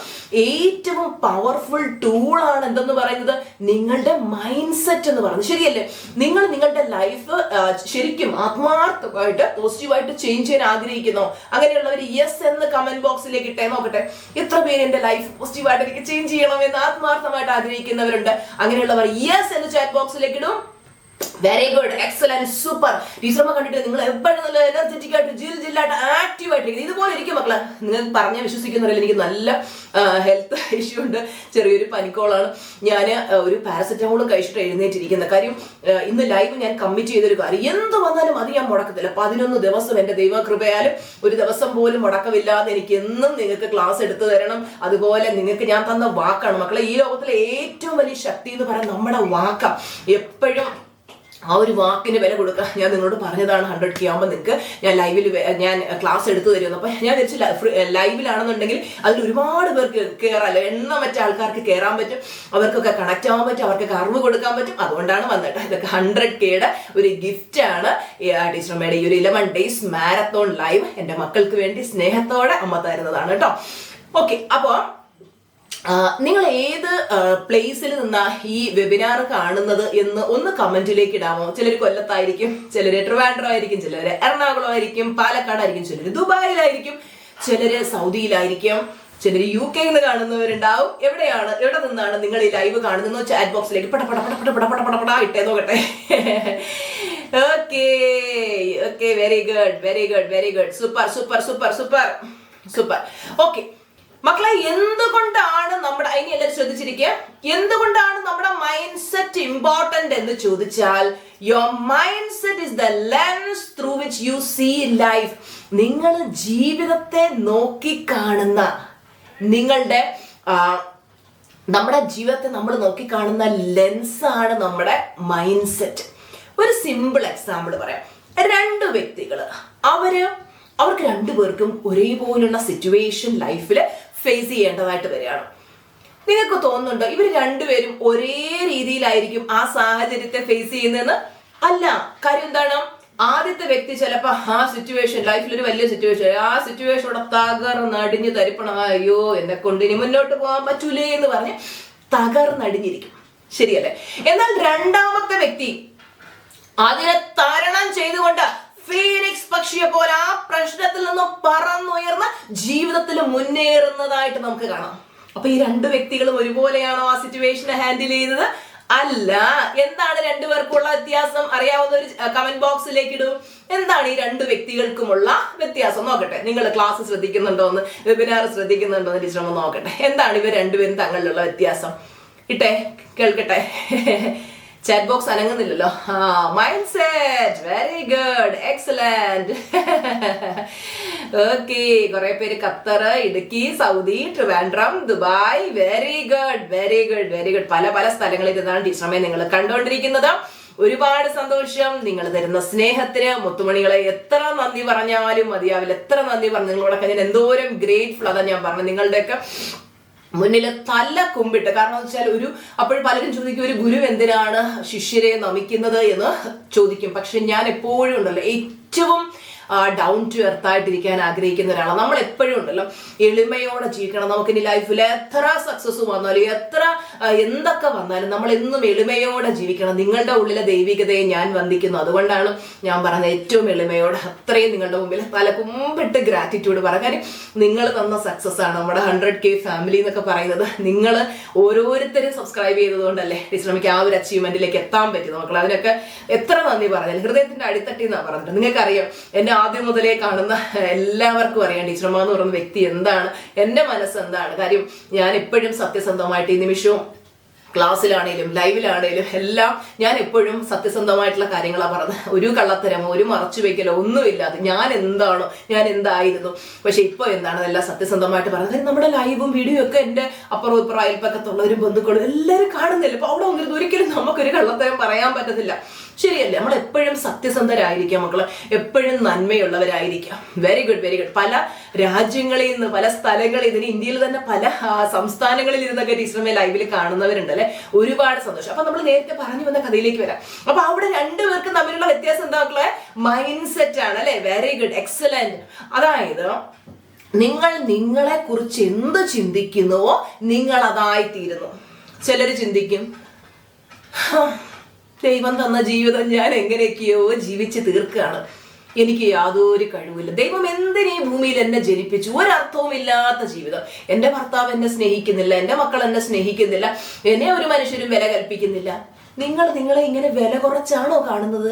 ഏറ്റവും പവർഫുൾ ടൂളാണ് എന്തെന്ന് പറയുന്നത്, നിങ്ങളുടെ മൈൻഡ് സെറ്റ് എന്ന് പറയുന്നത്. ശരിയല്ലേ? നിങ്ങൾ നിങ്ങളുടെ ലൈഫ് ശരിക്കും ആത്മാർത്ഥമായിട്ട് പോസിറ്റീവായിട്ട് ചേഞ്ച് ചെയ്യാൻ ആഗ്രഹിക്കുന്നോ? അങ്ങനെയുള്ളവർ യെസ് എന്ന് കമന്റ് ബോക്സിലേക്ക് ഇട്ടേ നോക്കട്ടെ. എത്ര പേര് എന്റെ ലൈഫ് പോസിറ്റീവായിട്ട് എനിക്ക് ചേഞ്ച് ചെയ്യണം എന്ന് ആത്മാർത്ഥമായിട്ട് ആഗ്രഹിക്കുന്നവരുണ്ട്? അങ്ങനെയുള്ളവർ യെസ് എന്ന് ചാറ്റ് ബോക്സിലേക്ക് ഇടും. Very good, excellent, super. ടീച്ചർമ്മ കണ്ടിട്ട് നിങ്ങൾ എപ്പോഴും നല്ല എനർജറ്റിക് ആയിട്ട് ജില്ലായിട്ട് ആക്റ്റീവ് ആയിട്ടിരിക്കും. ഇതുപോലെ ഇരിക്കും മക്കളെ. നിങ്ങൾ പറഞ്ഞാൽ വിശ്വസിക്കുന്നില്ല, എനിക്ക് നല്ല ഹെൽത്ത് ഇഷ്യൂ ഉണ്ട്, ചെറിയൊരു പനിക്കോളാണ്. ഞാൻ ഒരു പാരസെറ്റമോളും കഴിച്ചിട്ട് എഴുന്നേറ്റിരിക്കുന്നത്. കാര്യം ഇന്ന് ലൈവ് ഞാൻ കമ്മിറ്റ് ചെയ്തൊരു കാര്യം, എന്ത് വന്നാലും അത് ഞാൻ മുടക്കത്തില്ല. 11 ദിവസം എൻ്റെ ദൈവകൃപയാലും ഒരു ദിവസം പോലും മുടക്കമില്ലാതെ എനിക്ക് എന്നും നിങ്ങൾക്ക് ക്ലാസ് എടുത്തു തരണം. അതുപോലെ നിങ്ങൾക്ക് ഞാൻ തന്ന വാക്കാണ് മക്കളെ. ഈ ലോകത്തിലെ ഏറ്റവും വലിയ ശക്തി എന്ന് പറയാൻ നമ്മുടെ വാക്കാണ്. എപ്പോഴും ആ ഒരു വാക്കിന് വില കൊടുക്കുക. ഞാൻ നിങ്ങളോട് പറഞ്ഞതാണ് 100K ആകുമ്പോൾ നിങ്ങൾക്ക് ഞാൻ ലൈവിൽ ഞാൻ ക്ലാസ് എടുത്തു തരുമെന്ന്. അപ്പം ഞാൻ തിരിച്ച് ലൈവിലാണെന്നുണ്ടെങ്കിൽ അതിൽ ഒരുപാട് പേർക്ക് കയറാമല്ലോ, എണ്ണമറ്റ ആൾക്കാർക്ക് കയറാൻ പറ്റും, അവർക്കൊക്കെ കണക്ട് ആവാൻ പറ്റും, അവർക്കൊക്കെ അറിവ് കൊടുക്കാൻ പറ്റും. അതുകൊണ്ടാണ് വന്നിട്ട് ഇതൊക്കെ 100Kയുടെ ഒരു ഗിഫ്റ്റ് ആണ് ടീച്ചറമ്മയുടെ ഈ ഒരു 11 ഡേയ്സ് മാരത്തോൺ ലൈവ് എൻ്റെ മക്കൾക്ക് വേണ്ടി സ്നേഹത്തോടെ അമ്മ തരുന്നതാണ് കേട്ടോ. ഓക്കെ, അപ്പോൾ നിങ്ങൾ ഏത് പ്ലേസിൽ നിന്നാ ഈ വെബിനാർ കാണുന്നത് എന്ന് ഒന്ന് കമന്റിലേക്ക് ഇടാമോ? ചിലർ കൊല്ലത്തായിരിക്കും, ചിലർ ട്രിവാൻഡ്രം ആയിരിക്കും, ചിലർ എറണാകുളം ആയിരിക്കും, പാലക്കാടായിരിക്കും, ചിലർ ദുബായിലായിരിക്കും, ചിലര് സൗദിയിലായിരിക്കും, ചിലർ UK നിന്ന് കാണുന്നവരുണ്ടാവും. എവിടെ നിന്നാണ് നിങ്ങൾ ഈ ലൈവ് കാണുന്നത്? ചാറ്റ് ബോക്സിലേക്ക് പടപട ഇട്ടേ നോക്കട്ടെ. Okay, very good, super. Okay മക്കളെ, എന്തുകൊണ്ടാണ് നമ്മുടെ, ഇനി എല്ലാവരും ശ്രദ്ധിച്ചിരിക്കുക, എന്തുകൊണ്ടാണ് നമ്മുടെ മൈൻഡ് സെറ്റ് ഇമ്പോർട്ടന്റ് എന്ന് ചോദിച്ചാൽ, your mindset is the lens through which you see life. നിങ്ങൾ ജീവിതത്തെ നോക്കിക്കാണുന്ന, നിങ്ങളുടെ നമ്മുടെ ജീവിതത്തെ നമ്മൾ നോക്കിക്കാണുന്ന ലെൻസാണ് നമ്മുടെ മൈൻഡ് സെറ്റ്. ഒരു സിമ്പിൾ എക്സാമ്പിൾ പറയാം. 2 വ്യക്തികൾ, അവർക്ക് 2 പേർക്കും ഒരേപോലുള്ള സിറ്റുവേഷൻ ലൈഫിൽ ഫേസ് ചെയ്യേണ്ടതായിട്ട് വരികയാണ്. നിങ്ങൾക്ക് തോന്നുന്നുണ്ടോ ഇവർ 2 പേരും ഒരേ രീതിയിലായിരിക്കും ആ സാഹചര്യത്തെ ഫേസ് ചെയ്യുന്നതെന്ന്? അല്ല. കാര്യം എന്താണ്? ആദ്യത്തെ വ്യക്തി ചിലപ്പോ ആ സിറ്റുവേഷൻ, ലൈഫിൽ ഒരു വലിയ സിറ്റുവേഷൻ, ആ സിറ്റുവേഷനോടെ തകർന്നടിഞ്ഞ് തരിപ്പണം, അയ്യോ എന്നെ കൊണ്ട് ഇനി മുന്നോട്ട് പോകാൻ പറ്റൂലേ എന്ന് പറഞ്ഞ് തകർന്നടിഞ്ഞിരിക്കും. ശരിയല്ലേ? എന്നാൽ രണ്ടാമത്തെ വ്യക്തി അതിനെ തരണം ചെയ്തുകൊണ്ട് ഫീനിക്സ് പക്ഷിയെ പോലെ ആ പ്രശ്നത്തിൽ നിന്ന് പറന്നുയർന്ന് ജീവിതത്തിൽ മുന്നേറുന്നതായിട്ട് നമുക്ക് കാണാം. അപ്പൊ ഈ രണ്ട് വ്യക്തികളും ഒരുപോലെയാണോ ആ സിറ്റുവേഷനെ ഹാൻഡിൽ ചെയ്തത്? അല്ല. എന്താണ് രണ്ടുപേർക്കുള്ള വ്യത്യാസം? അറിയാവുന്ന ഒരു കമന്റ് ബോക്സിലേക്ക് ഇടും. എന്താണ് ഈ രണ്ട് വ്യക്തികൾക്കുമുള്ള വ്യത്യാസം? നോക്കട്ടെ. നിങ്ങൾ ക്ലാസ് ശ്രദ്ധിക്കുന്നുണ്ടോന്ന്, വെബിനാർ ശ്രദ്ധിക്കുന്നുണ്ടോന്ന് ടീച്ചർ ഒന്ന് നോക്കട്ടെ. എന്താണ് ഇവർ രണ്ടുപേരും തങ്ങളിലുള്ള വ്യത്യാസം? ഇട്ടെ, കേൾക്കട്ടെ. ചാറ്റ് ബോക്സ് അനങ്ങുന്നില്ലല്ലോ. Mind set, very good, excellent. Okay, കുറെ പേര് Qatar, Idukki, Saudi, Trivandrum, Dubai. Very good, very good, very good. പല പല സ്ഥലങ്ങളിൽ ഇരുന്നാണ് ടീച്ചറമ്മയെ നിങ്ങൾ കണ്ടുകൊണ്ടിരിക്കുന്നത്. ഒരുപാട് സന്തോഷം. നിങ്ങൾ തരുന്ന സ്നേഹത്തിന് മുത്തുമണികളെ എത്ര നന്ദി പറഞ്ഞാലും മതിയാവില്ല. എത്ര നന്ദി പറഞ്ഞു നിങ്ങളോടൊക്കെ ഞാൻ എന്തോരം ഗ്രേറ്റ്ഫുൾ. അതാ ഞാൻ പറഞ്ഞു, നിങ്ങളുടെയൊക്കെ മുന്നില് തല കുമ്പിട്ട്. കാരണം എന്ന് വെച്ചാൽ അപ്പോഴും പലരും ചോദിക്കും, ഒരു ഗുരു എന്തിനാണ് ശിഷ്യരെ നമിക്കുന്നത് എന്ന് ചോദിക്കും. പക്ഷെ ഞാൻ എപ്പോഴും ഉണ്ടല്ലോ ഏറ്റവും ഡൗൺ ടു എർത്ത് ആയിട്ടിരിക്കാൻ ആഗ്രഹിക്കുന്ന ഒരാളാണ്. നമ്മൾ എപ്പോഴും ഉണ്ടല്ലോ എളിമയോടെ ജീവിക്കണം. നമുക്കിനി ലൈഫിൽ എത്ര സക്സസ് വന്നാലും എന്തൊക്കെ വന്നാലും നമ്മൾ എന്നും എളിമയോടെ ജീവിക്കണം. നിങ്ങളുടെ ഉള്ളിലെ ദൈവികതയെ ഞാൻ വന്ദിക്കുന്നു. അതുകൊണ്ടാണ് ഞാൻ പറയുന്നത് ഏറ്റവും എളിമയോടെ അത്രയും നിങ്ങളുടെ മുമ്പിൽ തലകുമ്പിട്ട് ഗ്രാറ്റിറ്റ്യൂഡ് പറയാം. കാര്യം നിങ്ങൾ തന്ന സക്സസ് ആണ് നമ്മുടെ 100K ഫാമിലി എന്നൊക്കെ പറയുന്നത്. നിങ്ങൾ ഓരോരുത്തരും സബ്സ്ക്രൈബ് ചെയ്തതുകൊണ്ടല്ലേ ടീച്ചറമ്മയ്ക്ക് ആ ഒരു അച്ചീവ്മെന്റിലേക്ക് എത്താൻ പറ്റും. മക്കൾ അതിനൊക്കെ എത്ര നന്ദി പറഞ്ഞാൽ ഹൃദയത്തിന്റെ അടിത്തട്ടി എന്നാ പറഞ്ഞിട്ട്. നിങ്ങൾക്കറിയാം, എന്നെ ആദ്യം മുതലേ കാണുന്ന എല്ലാവർക്കും അറിയാം ടീച്ചറമ്മ എന്ന് പറയുന്ന വ്യക്തി എന്താണ്, എന്റെ മനസ്സ് എന്താണ്. കാര്യം ഞാൻ എപ്പോഴും സത്യസന്ധമായിട്ട് ഈ നിമിഷവും ക്ലാസ്സിലാണേലും ലൈവിലാണേലും എല്ലാം ഞാൻ എപ്പോഴും സത്യസന്ധമായിട്ടുള്ള കാര്യങ്ങളാണ് പറഞ്ഞത്. ഒരു കള്ളത്തരമോ ഒരു മറച്ചു വെക്കലോ ഒന്നുമില്ലാതെ ഞാൻ എന്താണോ, ഞാൻ എന്തായിരുന്നു, പക്ഷെ ഇപ്പൊ എന്താണ് എല്ലാം സത്യസന്ധമായിട്ട് പറഞ്ഞത്. നമ്മുടെ ലൈവും വീഡിയോ ഒക്കെ എന്റെ അപ്പുറം ഇപ്പുറം അയൽപ്പക്കത്തുള്ളവരും ബന്ധുക്കളും എല്ലാവരും കാണുന്നില്ല. അപ്പൊ അവിടെ വന്നിരുന്നു ഒരിക്കലും നമുക്കൊരു കള്ളത്തരം പറയാൻ പറ്റത്തില്ല. ശരിയല്ലേ? നമ്മൾ എപ്പോഴും സത്യസന്ധരായിരിക്കാം മക്കള്, എപ്പോഴും നന്മയുള്ളവരായിരിക്കാം. Very good, very good. പല രാജ്യങ്ങളിൽ നിന്ന്, പല സ്ഥലങ്ങളിൽ നിന്ന്, ഇന്ത്യയിൽ തന്നെ പല സംസ്ഥാനങ്ങളിൽ ഇരുന്നൊക്കെ ടീച്ചറമ്മയെ ലൈവിൽ കാണുന്നവരുണ്ട് അല്ലെ. ഒരുപാട് സന്തോഷം. അപ്പൊ നമ്മൾ നേരത്തെ പറഞ്ഞു വന്ന കഥയിലേക്ക് വരാം. അപ്പൊ അവിടെ രണ്ടുപേർക്കും തമ്മിലുള്ള വ്യത്യാസം എന്താ മക്കളെ? മൈൻഡ് സെറ്റ് ആണ് അല്ലെ. Very good, excellent. അതായത് നിങ്ങൾ നിങ്ങളെ കുറിച്ച് എന്ത് ചിന്തിക്കുന്നുവോ നിങ്ങൾ അതായിത്തീരുന്നു. ചിലര് ചിന്തിക്കും, ദൈവം തന്ന ജീവിതം ഞാൻ എങ്ങനെയൊക്കെയോ ജീവിച്ച് തീർക്കുകയാണ്, എനിക്ക് യാതൊരു കഴിവില്ല, ദൈവം എന്തിനീ ഭൂമിയിൽ എന്നെ ജനിപ്പിച്ചു, ഒരർത്ഥവും ഇല്ലാത്ത ജീവിതം, എന്റെ ഭർത്താവ് എന്നെ സ്നേഹിക്കുന്നില്ല, എന്റെ മക്കൾ എന്നെ സ്നേഹിക്കുന്നില്ല, എന്നെ ഒരു മനുഷ്യരും വില കൽപ്പിക്കുന്നില്ല. നിങ്ങൾ നിങ്ങളെ ഇങ്ങനെ വില കുറച്ചാണോ കാണുന്നത്?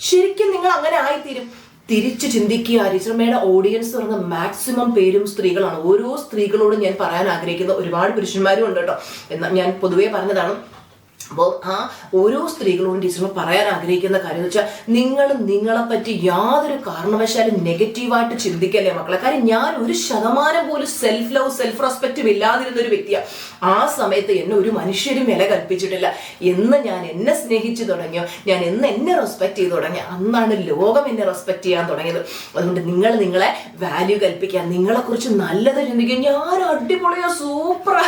ശരിക്കും നിങ്ങൾ അങ്ങനെ ആയിത്തീരും. തിരിച്ചു ചിന്തിക്കുക. ടീച്ചറമ്മയുടെ ഓഡിയൻസ് പറഞ്ഞ മാക്സിമം പേരും സ്ത്രീകളാണ്. ഓരോ സ്ത്രീകളോടും ഞാൻ പറയാൻ ആഗ്രഹിക്കുന്ന ഒരുപാട് പുരുഷന്മാരും ഉണ്ട് കേട്ടോ, എന്നാൽ ഞാൻ പൊതുവേ പറഞ്ഞതാണ്. അപ്പോൾ ആ ഓരോ സ്ത്രീകളോടും ടീച്ചർ പറയാൻ ആഗ്രഹിക്കുന്ന കാര്യം എന്ന് വെച്ചാൽ, നിങ്ങൾ നിങ്ങളെ പറ്റി യാതൊരു കാരണവശാലും നെഗറ്റീവായിട്ട് ചിന്തിക്കല്ലേ മക്കളെ. കാര്യം ഞാൻ 1% പോലും സെൽഫ് ലവ്, സെൽഫ് റെസ്പെക്റ്റും ഇല്ലാതിരുന്ന ഒരു വ്യക്തിയാണ്. ആ സമയത്ത് എന്നെ ഒരു മനുഷ്യരും വില കൽപ്പിച്ചിട്ടില്ല. എന്ന് ഞാൻ എന്നെ സ്നേഹിച്ചു തുടങ്ങിയോ, ഞാൻ എന്നെ റെസ്പെക്ട് ചെയ്ത് തുടങ്ങിയ അന്നാണ് ലോകം എന്നെ റെസ്പെക്ട് ചെയ്യാൻ തുടങ്ങിയത്. അതുകൊണ്ട് നിങ്ങൾ നിങ്ങളെ വാല്യൂ കൽപ്പിക്കുക, നിങ്ങളെ കുറിച്ച് നല്ലത് ചിന്തിക്കുക. ഞാൻ അടിപൊളിയോ സൂപ്പർ.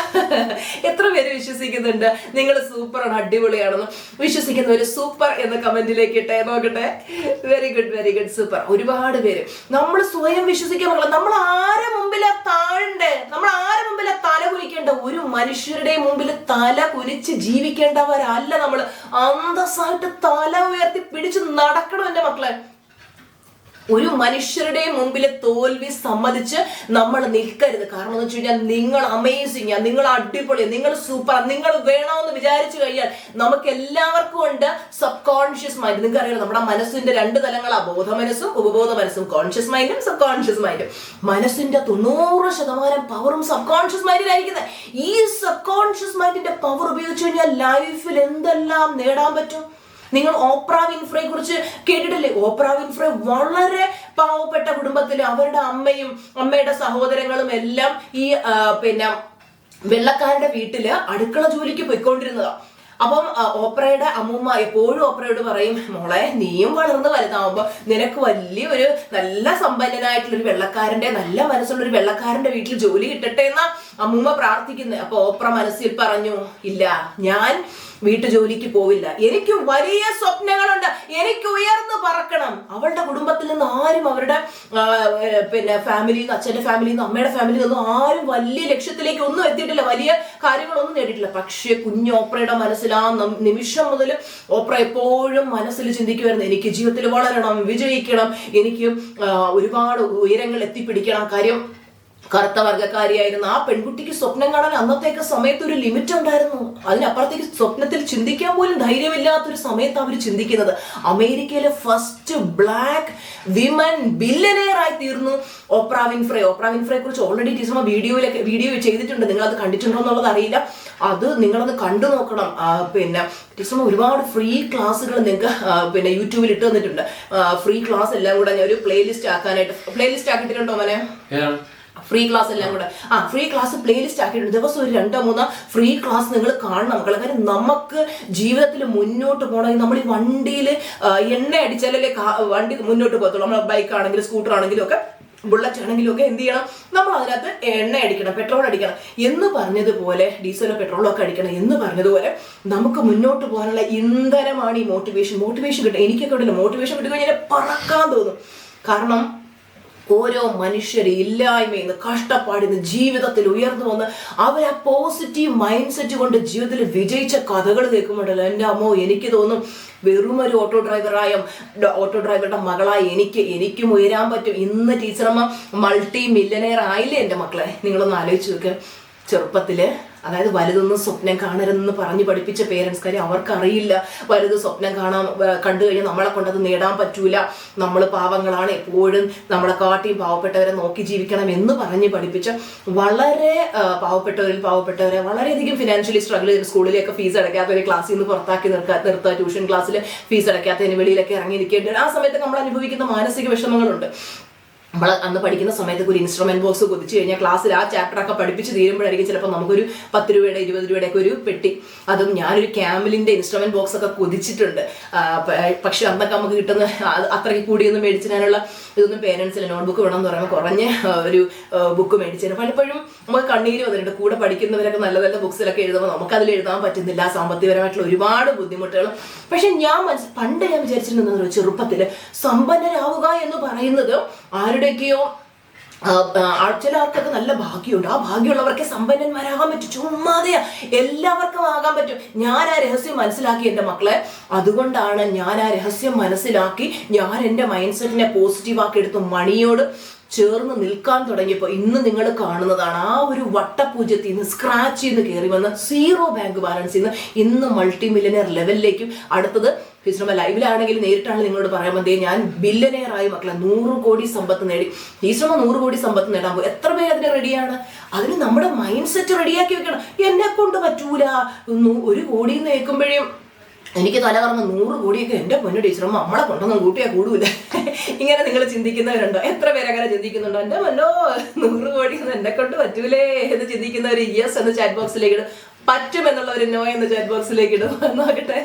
എത്ര പേര് വിശ്വസിക്കുന്നുണ്ട് നിങ്ങൾ സൂപ്പർ അടിപൊളിയാണെന്ന്? വിശ്വസിക്കുന്ന ഒരു സൂപ്പർ എന്ന കമന്റിലേക്ക് ഇട്ടേ നോക്കട്ടെ. Very good, very good, super. ഒരുപാട് പേര്. നമ്മൾ സ്വയം വിശ്വസിക്കാൻ പറ്റില്ല. നമ്മൾ ആരെ മുമ്പിലാ താഴണ്ടേ? നമ്മൾ ആരെ മുമ്പിലാ തല കുനിക്കേണ്ട? ഒരു മനുഷ്യരുടെ മുമ്പിൽ തല കുനിച്ച് ജീവിക്കേണ്ടവരല്ല നമ്മൾ. അന്തസ്സായിട്ട് തല ഉയർത്തി പിടിച്ച് നടക്കണം എന്റെ മക്കളെ. ഒരു മനുഷ്യരുടെ മുമ്പിൽ തോൽവി സമ്മതിച്ച് നമ്മൾ നിൽക്കരുത്. കാരണം എന്ന് വെച്ച് കഴിഞ്ഞാൽ നിങ്ങൾ അമേസിങ്, നിങ്ങൾ അടിപൊളി, നിങ്ങൾ സൂപ്പർ, നിങ്ങൾ വേണമെന്ന് വിചാരിച്ചു കഴിഞ്ഞാൽ നമുക്ക് എല്ലാവർക്കും ഉണ്ട് സബ് കോൺഷ്യസ് മൈൻഡ്. നിങ്ങൾക്ക് അറിയാം നമ്മുടെ മനസ്സിന്റെ 2 തലങ്ങളാ, ബോധ മനസ്സും ഉപബോധ മനസ്സും, കോൺഷ്യസ് മൈൻഡും സബ് കോൺഷ്യസ് മൈൻഡും. മനസ്സിന്റെ 90% പവറും സബ് കോൺഷ്യസ് മൈൻഡിലായിരിക്കുന്നത്. ഈ സബ് കോൺഷ്യസ് മൈൻഡിന്റെ പവർ ഉപയോഗിച്ചു കഴിഞ്ഞാൽ ലൈഫിൽ എന്തെല്ലാം നേടാൻ പറ്റും. നിങ്ങൾ ഓപ്രാ വിൻഫ്രയെ കുറിച്ച് കേട്ടിട്ടില്ലേ? ഓപ്രാ വിൻഫ്രെ വളരെ പാവപ്പെട്ട കുടുംബത്തില് അവരുടെ അമ്മയും അമ്മയുടെ സഹോദരങ്ങളും എല്ലാം ഈ വെള്ളക്കാരുടെ വീട്ടില് അടുക്കള ജോലിക്ക് പോയിക്കൊണ്ടിരുന്നതാ. അപ്പം ഓപ്രയുടെ അമ്മൂമ്മ എപ്പോഴും ഓപ്രയോട് പറയും, മോളെ നീയും വളർന്ന് വലുതാവുമ്പോ നിനക്ക് വലിയൊരു നല്ല സമ്പന്നനായിട്ടുള്ളൊരു വെള്ളക്കാരന്റെ, നല്ല മനസ്സുള്ളൊരു വെള്ളക്കാരന്റെ വീട്ടിൽ ജോലി കിട്ടട്ടെ എന്നാ അമ്മൂമ്മ പ്രാർത്ഥിക്കുന്നത്. അപ്പൊ ഓപ്ര മനസ്സിൽ പറഞ്ഞു, ഇല്ല, ഞാൻ വീട്ടുജോലിക്ക് പോവില്ല. എനിക്ക് വലിയ സ്വപ്നങ്ങളുണ്ട്, എനിക്ക് ഉയർന്നു പറക്കണം. അവളുടെ കുടുംബത്തിൽ നിന്ന് ആരും, അവരുടെ ഫാമിലിയിൽ നിന്ന്, അച്ഛന്റെ ഫാമിലിയിൽ നിന്ന്, അമ്മയുടെ ഫാമിലിയിൽ നിന്നും ആരും വലിയ ലക്ഷ്യത്തിലേക്ക് ഒന്നും എത്തിയിട്ടില്ല, വലിയ കാര്യങ്ങളൊന്നും നേടിയിട്ടില്ല. പക്ഷെ കുഞ്ഞു ഓപ്രയുടെ മനസ്സിൽ ആ നിമിഷം മുതൽ ഓപ്ര എപ്പോഴും മനസ്സിൽ ചിന്തിക്കുമായിരുന്നു, എനിക്ക് ജീവിതത്തിൽ വളരണം, വിജയിക്കണം, എനിക്ക് ഒരുപാട് ഉയരങ്ങൾ എത്തിപ്പിടിക്കണം. കാര്യം കറുത്ത വർഗ്ഗക്കാരിയായിരുന്ന ആ പെൺകുട്ടിക്ക് സ്വപ്നം കാണാൻ അന്നത്തേക്ക് സമയത്ത് ഒരു ലിമിറ്റ് ഉണ്ടായിരുന്നു. അതിനപ്പുറത്തേക്ക് സ്വപ്നത്തിൽ ചിന്തിക്കാൻ പോലും ധൈര്യമില്ലാത്തൊരു സമയത്ത് അവർ ചിന്തിക്കുന്നത്. അമേരിക്കയിലെ ഫസ്റ്റ് ബ്ലാക്ക് വിമൻ ബില്യനെയർ ആയി തീർന്നു ഓപ്ര വിൻഫ്രെ. ഓപ്ര വിൻഫ്രയെ കുറിച്ച് ഓൾറെഡി ടീച്ചർമാർ വീഡിയോ ചെയ്തിട്ടുണ്ട്. നിങ്ങളത് കണ്ടിട്ടുണ്ടോ എന്നുള്ളത് അറിയില്ല, അത് നിങ്ങളത് കണ്ടു നോക്കണം. ടീച്ചർമാർ ഒരുപാട് ഫ്രീ ക്ലാസ്സുകൾ നിങ്ങൾക്ക് യൂട്യൂബിൽ ഇട്ട് തന്നിട്ടുണ്ട്. ഫ്രീ ക്ലാസ് എല്ലാം കൂടെ ഞാൻ ഒരു പ്ലേലിസ്റ്റ് ആക്കിയിട്ടുണ്ടോ മോനെ? ഫ്രീ ക്ലാസ് എല്ലാം കൂടെ ഫ്രീ ക്ലാസ് പ്ലേലിസ്റ്റ് ആക്കിയിട്ടുണ്ട്. ദിവസം ഒരു 2-3 ഫ്രീ ക്ലാസ് നിങ്ങൾ കാണണം മക്കളെ. കാര്യം നമുക്ക് ജീവിതത്തിൽ മുന്നോട്ട് പോകണമെങ്കിൽ നമ്മൾ ഈ വണ്ടിയിൽ എണ്ണ അടിച്ചാലല്ലേ വണ്ടി മുന്നോട്ട് പോകത്തുള്ളൂ. നമ്മൾ ബൈക്ക് ആണെങ്കിലും സ്കൂട്ടർ ആണെങ്കിലും ഒക്കെ ബുള്ളറ്റ് ആണെങ്കിലും ഒക്കെ എന്ത് ചെയ്യണം, നമ്മൾ അതിനകത്ത് എണ്ണ അടിക്കണം, പെട്രോൾ അടിക്കണം എന്ന് പറഞ്ഞതുപോലെ, ഡീസലോ പെട്രോളോ ഒക്കെ അടിക്കണം എന്ന് പറഞ്ഞതുപോലെ നമുക്ക് മുന്നോട്ട് പോകാനുള്ള ഇന്ധനമാണ് ഈ മോട്ടിവേഷൻ കിട്ടുക. എനിക്കൊക്കെ ഉണ്ടല്ലോ, മോട്ടിവേഷൻ കിട്ടുകഴിഞ്ഞാൽ പറക്കാൻ തോന്നും. കാരണം ഓരോ മനുഷ്യരെ ഇല്ലായ്മയിൽ നിന്ന്, കഷ്ടപ്പാടിൽ നിന്ന് ജീവിതത്തിൽ ഉയർന്നു വന്ന് അവർ ആ പോസിറ്റീവ് മൈൻഡ് സെറ്റ് കൊണ്ട് ജീവിതത്തിൽ വിജയിച്ച കഥകൾ കേൾക്കുമ്പോഴല്ലോ എൻ്റെ അമ്മോ, എനിക്ക് തോന്നും വെറും ഒരു ഓട്ടോ ഡ്രൈവറുടെ മകളായി എനിക്കും ഉയരാൻ പറ്റും. ഇന്ന് ടീച്ചറമ്മ മൾട്ടി മില്യനെയർ ആയില്ലേ എൻ്റെ മക്കളെ? നിങ്ങളൊന്ന് ആലോചിച്ച് നോക്കുക. ചെറുപ്പത്തില്, അതായത് വലുതൊന്നും സ്വപ്നം കാണരുതെന്ന് പറഞ്ഞ് പഠിപ്പിച്ച പേരൻസ്, കാര്യം അവർക്കറിയില്ല വലുത് സ്വപ്നം കണ്ടു കഴിഞ്ഞാൽ നമ്മളെ കൊണ്ടത് നേടാൻ പറ്റൂല, നമ്മൾ പാവങ്ങളാണ്, എപ്പോഴും നമ്മളെ കാട്ടിയും പാവപ്പെട്ടവരെ നോക്കി ജീവിക്കണം എന്ന് പറഞ്ഞ് പഠിപ്പിച്ച വളരെ പാവപ്പെട്ടവരെ വളരെയധികം ഫിനാൻഷ്യലി സ്ട്രഗിൾ ചെയ്ത് സ്കൂളിലേക്ക് ഫീസ് അടയ്ക്കാത്തവരെ ക്ലാസ്സിൽ നിന്ന് പുറത്താക്കി നിർത്തുക, ട്യൂഷൻ ക്ലാസ്സിൽ ഫീസ് അടയ്ക്കാത്തതിന് വെളിയിലൊക്കെ ഇറങ്ങി നിൽക്കേണ്ടി. ആ സമയത്ത് നമ്മൾ അനുഭവിക്കുന്ന മാനസിക വിഷമങ്ങളുണ്ട്. നമ്മൾ അന്ന് പഠിക്കുന്ന സമയത്ത് ഒരു ഇൻസ്ട്രുമെന്റ് ബോക്സ് കൊതിച്ചു കഴിഞ്ഞാൽ ക്ലാസ്സിൽ ആ ചാപ്റ്റർ ഒക്കെ പഠിപ്പിച്ച് തീരുമ്പോഴായിരിക്കും ചിലപ്പോൾ നമുക്കൊരു 10 രൂപയുടെ 20 രൂപയുടെ ഒക്കെ ഒരു പെട്ടി. അതും ഞാനൊരു ക്യാമലിന്റെ ഇൻസ്ട്രുമെന്റ് ബോക്സ് ഒക്കെ കൊതിച്ചിട്ടുണ്ട്. പക്ഷെ അന്നൊക്കെ നമുക്ക് കിട്ടുന്ന അത്രയ്ക്ക് കൂടിയൊന്നും മേടിച്ചിടാനുള്ള ഇതൊന്നും പേരൻസിന് നോട്ട്ബുക്ക് വേണമെന്ന് പറയുമ്പോൾ കുറഞ്ഞ ഒരു ബുക്ക് മേടിച്ചതിന് പലപ്പോഴും നമുക്ക് കണ്ണീര് വന്നിട്ടുണ്ട്. കൂടെ പഠിക്കുന്നവരൊക്കെ നല്ല നല്ല ബുക്സിലൊക്കെ എഴുതുമ്പോൾ നമുക്കതിൽ എഴുതാൻ പറ്റുന്നില്ല, സാമ്പത്തികപരമായിട്ടുള്ള ഒരുപാട് ബുദ്ധിമുട്ടുകളും. പക്ഷെ പണ്ട് ഞാൻ വിചാരിച്ചിട്ടുണ്ടെന്ന് ചെറുപ്പത്തിൽ സമ്പന്നരാവുക എന്ന് പറയുന്നത് ആരുടെയൊക്കെയോ, ചില ആൾക്കൊക്കെ നല്ല ഭാഗ്യമുണ്ട്, ആ ഭാഗ്യമുള്ളവർക്ക് സമ്പന്നന്മാരാകാൻ പറ്റും. ചുമ്മാതെയാ, എല്ലാവർക്കും ആകാൻ പറ്റും. ഞാൻ ആ രഹസ്യം മനസ്സിലാക്കി എൻ്റെ മക്കളെ. അതുകൊണ്ടാണ് ഞാൻ ആ രഹസ്യം മനസ്സിലാക്കി ഞാൻ എൻ്റെ മൈൻഡ് സെറ്റിനെ പോസിറ്റീവാക്കി എടുത്തു മണിയോട് ചേർന്ന് നിൽക്കാൻ തുടങ്ങിയപ്പോൾ ഇന്ന് നിങ്ങൾ കാണുന്നതാണ് ആ ഒരു വട്ടപൂജ്യത്തിൽ നിന്ന്, സ്ക്രാച്ചിൽ നിന്ന് കയറി വന്ന് 0 ബാങ്ക് ബാലൻസിൽ നിന്ന് ഇന്ന് മൾട്ടി മില്യനെയർ ലെവലിലേക്കും. അടുത്തത് ടീച്ചർമ്മ ലൈവിലാണെങ്കിൽ നേരിട്ടാണ് നിങ്ങളോട് പറയാൻ മതി, ഞാൻ ബില്യനെയർ ആയി മക്കളെ, 100 കോടി സമ്പത്ത് നേടി. ടീച്ചർമ്മ 100 കോടി സമ്പത്ത് നേടാൻ പോകും. എത്ര പേര് അതിന് റെഡിയാണ്? അതിന് നമ്മുടെ മൈൻഡ് സെറ്റ് റെഡിയാക്കി വെക്കണം. എന്നെ കൊണ്ട് പറ്റൂല, 1 കോടി എന്ന് കേൾക്കുമ്പോഴേ എനിക്ക് തല കറങ്ങുന്ന 100 കോടിയൊക്കെ എൻ്റെ പൊന്നു ടീച്ചറമ്മ നമ്മളെ കൊണ്ടൊന്നും കൂട്ടിയാൽ കൂടൂല. ഇങ്ങനെ നിങ്ങൾ ചിന്തിക്കുന്നവരുണ്ടോ? എത്ര പേര് അങ്ങനെ ചിന്തിക്കുന്നുണ്ടോ? എൻ്റെ പൊന്നോ 100 കോടിയൊന്നും എന്നെ കൊണ്ട് പറ്റൂലേ എന്ന് ചിന്തിക്കുന്നവർ യെസ് എന്ന് ചാറ്റ് ബോക്സിലേക്ക് ഇടും. പറ്റുമെന്നുള്ള ഒരു നോ എന്ന് ചാറ്റ് ബോക്സിലേക്ക് ഇടും. നോക്കട്ടെ,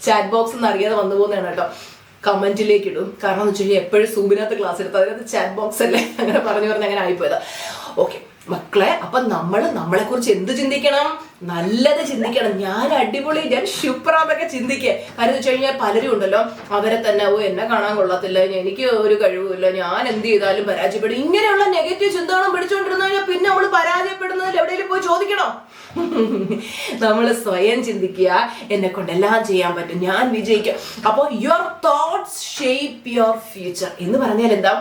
ചാറ്റ് ബോക്സ് എന്ന് അറിയാതെ വന്നു പോകുന്നതാണ് കേട്ടോ. കമന്റിലേക്ക് ഇടും. കാരണം എന്ന് വെച്ച് കഴിഞ്ഞാൽ എപ്പോഴും സൂമിനകത്ത് ക്ലാസ് എടുത്ത് അതിനകത്ത് ചാറ്റ് ബോക്സ് അല്ലേ, അങ്ങനെ പറഞ്ഞു അങ്ങനെ ആയിപ്പോയതാ. ഓക്കെ മക്കളെ, അപ്പൊ നമ്മളെ കുറിച്ച് എന്ത് ചിന്തിക്കണം? നല്ലത് ചിന്തിക്കണം. ഞാൻ അടിപൊളി, ഞാൻ സൂപ്പറാന്നൊക്കെ ചിന്തിക്കുക. കാരണം വെച്ച് കഴിഞ്ഞാൽ പലരും ഉണ്ടല്ലോ, അവരെ തന്നെ എന്നെ കാണാൻ കൊള്ളത്തില്ല, എനിക്ക് ഒരു കഴിവുമില്ല, ഞാൻ എന്ത് ചെയ്താലും പരാജയപ്പെടും, ഇങ്ങനെയുള്ള നെഗറ്റീവ് ചിന്തകളും പിടിച്ചുകൊണ്ടിരുന്നു കഴിഞ്ഞാൽ പിന്നെ നമ്മൾ പരാജയപ്പെടുന്നതിൽ എവിടെയെങ്കിലും പോയി ചോദിക്കണോ? നമ്മൾ സ്വയം ചിന്തിക്കുക, എന്നെ കൊണ്ട് എല്ലാം ചെയ്യാൻ പറ്റും, ഞാൻ വിജയിക്കും. അപ്പോൾ your thoughts shape your future എന്ന് പറഞ്ഞാൽ എന്താ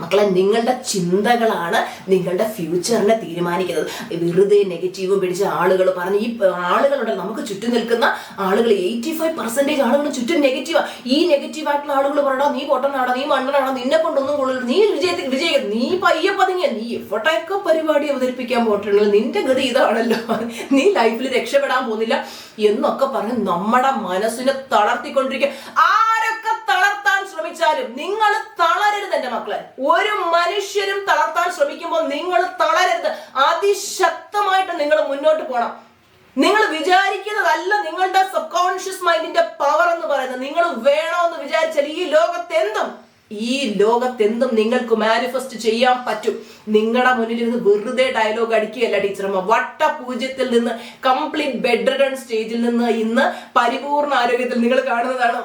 മക്കളെ? നിങ്ങളുടെ ചിന്തകളാണ് നിങ്ങളുടെ ഫ്യൂച്ചറിനെ തീരുമാനിക്കുന്നത്. വെറുതെ നെഗറ്റീവും പിടിച്ച ആളുകൾ പറഞ്ഞ്, ഈ ആളുകളുണ്ടല്ലോ നമുക്ക് ചുറ്റും നിൽക്കുന്ന ആളുകൾ 85% ആളുകൾ ചുറ്റും നെഗറ്റീവാ. ഈ നെഗറ്റീവായിട്ടുള്ള ആളുകൾ പറയടാ, നീ പൊട്ടനാടാ, നീ മണ്ണനാടാ, നിന്നെ കൊണ്ടൊന്നും കൊള്ളില്ല, നീ വിജയിക്കും, നീ പയ്യെ പതുങ്ങിയ, നീ എവിടെയൊക്കെ പരിപാടി അവതരിപ്പിക്കാൻ പോയിട്ടുള്ളത്, നിന്റെ ഗതി ഇതാണല്ലോ, നീ ലൈഫിൽ രക്ഷപ്പെടാൻ പോകുന്നില്ല എന്നൊക്കെ പറഞ്ഞ് നമ്മുടെ മനസ്സിനെ തളർത്തിക്കൊണ്ടിരിക്കുക. ആരൊക്കെ തളർത്താൻ ശ്രമിച്ചാലും നിങ്ങൾ തളരരുത് എൻ്റെ മക്കളെ. ഒരു മനുഷ്യരും തളർത്താൻ ശ്രമിക്കുമ്പോൾ നിങ്ങൾ തളരരുത്. അതിശക്തമായിട്ട് നിങ്ങൾ മുന്നോട്ട് പോകണം. നിങ്ങൾ വിചാരിക്കുന്നതല്ല നിങ്ങളുടെ സബ് കോൺഷ്യസ് മൈൻഡിന്റെ പവർ എന്ന് പറയുന്നത്. നിങ്ങൾ വേണമെന്ന് വിചാരിച്ചാൽ ഈ ലോകത്ത് എന്തും ഈ ലോകത്തെന്തും നിങ്ങൾക്ക് മാനിഫെസ്റ്റ് ചെയ്യാൻ പറ്റും. നിങ്ങളുടെ മുന്നിൽ ഇരുന്ന് വെറുതെ ഡയലോഗ് അടിക്കുകയല്ല ടീച്ചറമ്മ. വട്ടപൂജ്യത്തിൽ നിന്ന്, കംപ്ലീറ്റ് ബെഡ് റിഡൺ സ്റ്റേജിൽ നിന്ന് ഇന്ന് പരിപൂർണ ആരോഗ്യത്തിൽ നിങ്ങൾ കാണുന്നതാണ്.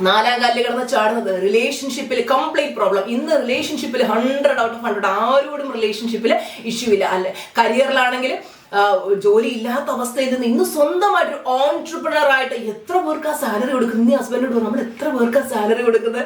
4ാം കാലിൽ കിടന്ന് ചാടുന്നത്. റിലേഷൻഷിപ്പിൽ കംപ്ലീറ്റ് പ്രോബ്ലം. ഇന്ന് റിലേഷൻഷിപ്പിൽ 100 out of 100 ആരോടും റിലേഷൻഷിപ്പിൽ ഇഷ്യൂ ഇല്ല. അല്ലെ കരിയറിലാണെങ്കിലും ജോലി ഇല്ലാത്ത അവസ്ഥയിൽ നിന്ന് ഇന്ന് സ്വന്തമായിട്ട് ഓൺട്രപ്രണർ ആയിട്ട് എത്ര പേർക്ക് സാലറി കൊടുക്കുന്നത്? ഇന്ന് ഹസ്ബൻഡോട് നമ്മൾ എത്ര പേർക്ക് സാലറി കൊടുക്കുന്നത്?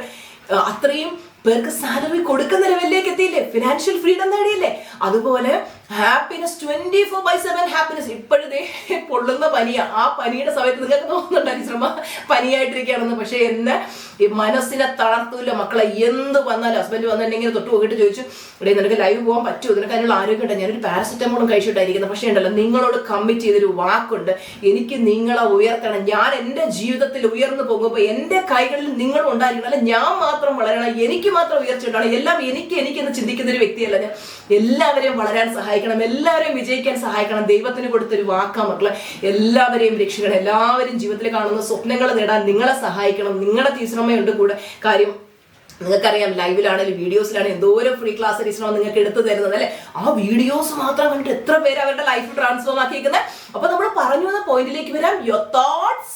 അത്രയും പേർക്ക് സാലറി കൊടുക്കുന്ന ലെവലിലേക്ക് എത്തിയില്ലേ? Financial freedom നേടിയില്ലേ? അതുപോലെ ഹാപ്പിനെസ് 24/7 ഹാപ്പിനെസ്. ഇപ്പോഴത്തെ പൊള്ളുന്ന പനിയാ. ആ പനിയുടെ സമയത്ത് നിങ്ങൾക്ക് തോന്നുന്നുണ്ടായി ശ്രമ പനിയായിട്ടിരിക്കുകയാണെന്ന്. പക്ഷെ എന്നെ ഈ മനസ്സിനെ തളർത്തൂല്ല മക്കളെ. എന്ത് വന്നാലും ഹസ്ബൻഡ് വന്നിട്ടുണ്ടെങ്കിൽ തൊട്ട് പോയിട്ട് ചോദിച്ചു, ഇവിടെ നിനക്ക് ലൈവ് പോകാൻ പറ്റുമോ? നിനക്ക് അതിനുള്ള ആരോഗ്യം ഉണ്ട്. ഞാനൊരു പാരസെറ്റമോളും കഴിച്ചിട്ടായിരിക്കുന്നത്. പക്ഷേ ഉണ്ടല്ലോ, നിങ്ങളോട് കമ്മിറ്റ് ചെയ്തൊരു വാക്കുണ്ട്, എനിക്ക് നിങ്ങളെ ഉയർത്തണം. ഞാൻ എൻ്റെ ജീവിതത്തിൽ ഉയർന്നു പോകുമ്പോൾ എൻ്റെ കൈകളിൽ നിങ്ങളും ഉണ്ടായിരിക്കണം. അല്ല ഞാൻ മാത്രം വളരണം, എനിക്ക് മാത്രം ഉയർച്ച ഉണ്ടാവണം, എല്ലാം എനിക്കെന്ന് ചിന്തിക്കുന്ന ഒരു വ്യക്തിയല്ല ഞാൻ. എല്ലാവരെയും വളരാൻ സഹായിക്കണം, എല്ലാവരെയും വിജയിക്കാൻ സഹായിക്കണം. ദൈവത്തിന് കൊടുത്തൊരു വാക്കാ മക്കളെ. എല്ലാവരെയും രക്ഷിക്കണം, എല്ലാവരും ജീവിതത്തിൽ കാണുന്ന സ്വപ്നങ്ങൾ നേടാൻ നിങ്ങളെ സഹായിക്കണം. നിങ്ങളുടെ ടീച്ചറമ്മയുണ്ട് കൂടെ. കാര്യം നിങ്ങൾക്കറിയാം, ലൈവിലാണെങ്കിലും വീഡിയോസിലാണെങ്കിലും എന്തോരം ഫ്രീ ക്ലാസ് ടീച്ചറാണ് നിങ്ങൾക്ക് എടുത്തു തരുന്നത് അല്ലെ. ആ വീഡിയോസ് മാത്രം കണ്ടിട്ട് എത്ര പേര് അവരുടെ ലൈഫ് ട്രാൻസ്ഫോം ആക്കിയിരിക്കുന്നത്. അപ്പൊ നമ്മൾ പറഞ്ഞു വന്ന പോയിന്റിലേക്ക് വരാം. Your thoughts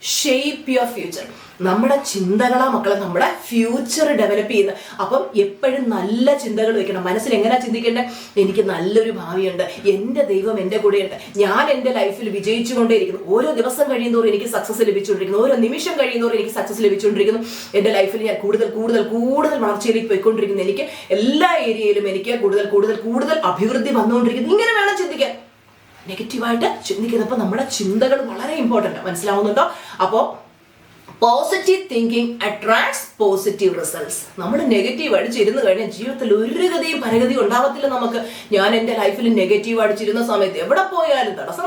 shape your future. നമ്മുടെ ചിന്തകളാ മക്കളെ നമ്മുടെ ഫ്യൂച്ചർ ഡെവലപ്പ് ചെയ്യുന്നത്. അപ്പം എപ്പോഴും നല്ല ചിന്തകൾ വെക്കണം. മനസ്സിൽ എങ്ങനെയാ ചിന്തിക്കേണ്ടത്? എനിക്ക് നല്ലൊരു ഭാവിയുണ്ട്, എൻ്റെ ദൈവം എൻ്റെ കൂടെയുണ്ട്, ഞാൻ എൻ്റെ ലൈഫിൽ വിജയിച്ചുകൊണ്ടേയിരിക്കുന്നു, ഓരോ ദിവസം കഴിയുന്നതോറും എനിക്ക് സക്സസ് ലഭിച്ചുകൊണ്ടിരിക്കുന്നു, ഓരോ നിമിഷം കഴിയുന്നതോറും എനിക്ക് സക്സസ് ലഭിച്ചുകൊണ്ടിരിക്കുന്നു, എൻ്റെ ലൈഫിൽ ഞാൻ കൂടുതൽ കൂടുതൽ കൂടുതൽ വളർച്ചയിലേക്ക് പോയിക്കൊണ്ടിരിക്കുന്നു, എനിക്ക് എല്ലാ ഏരിയയിലും എനിക്ക് കൂടുതൽ കൂടുതൽ കൂടുതൽ അഭിവൃദ്ധി വന്നുകൊണ്ടിരിക്കുന്നു. ഇങ്ങനെ വേണം ചിന്തിക്കാൻ. നെഗറ്റീവായിട്ട് ചിന്തിക്കുന്നപ്പോൾ നമ്മുടെ ചിന്തകൾ വളരെ ഇമ്പോർട്ടൻ്റ്. മനസ്സിലാവുന്നുണ്ടോ? അപ്പോൾ positive thinking attracts positive results. നമ്മൾ നെഗറ്റീവ് അടിച്ചിരുന്ന് കഴിഞ്ഞാൽ ജീവിതത്തിൽ ഒരു ഗതിയും പരഗതിയും ഉണ്ടാവത്തില്ല നമുക്ക്. ഞാൻ എൻ്റെ ലൈഫിൽ നെഗറ്റീവ് അടിച്ചിരുന്ന സമയത്ത് എവിടെ പോയാലും തടസ്സം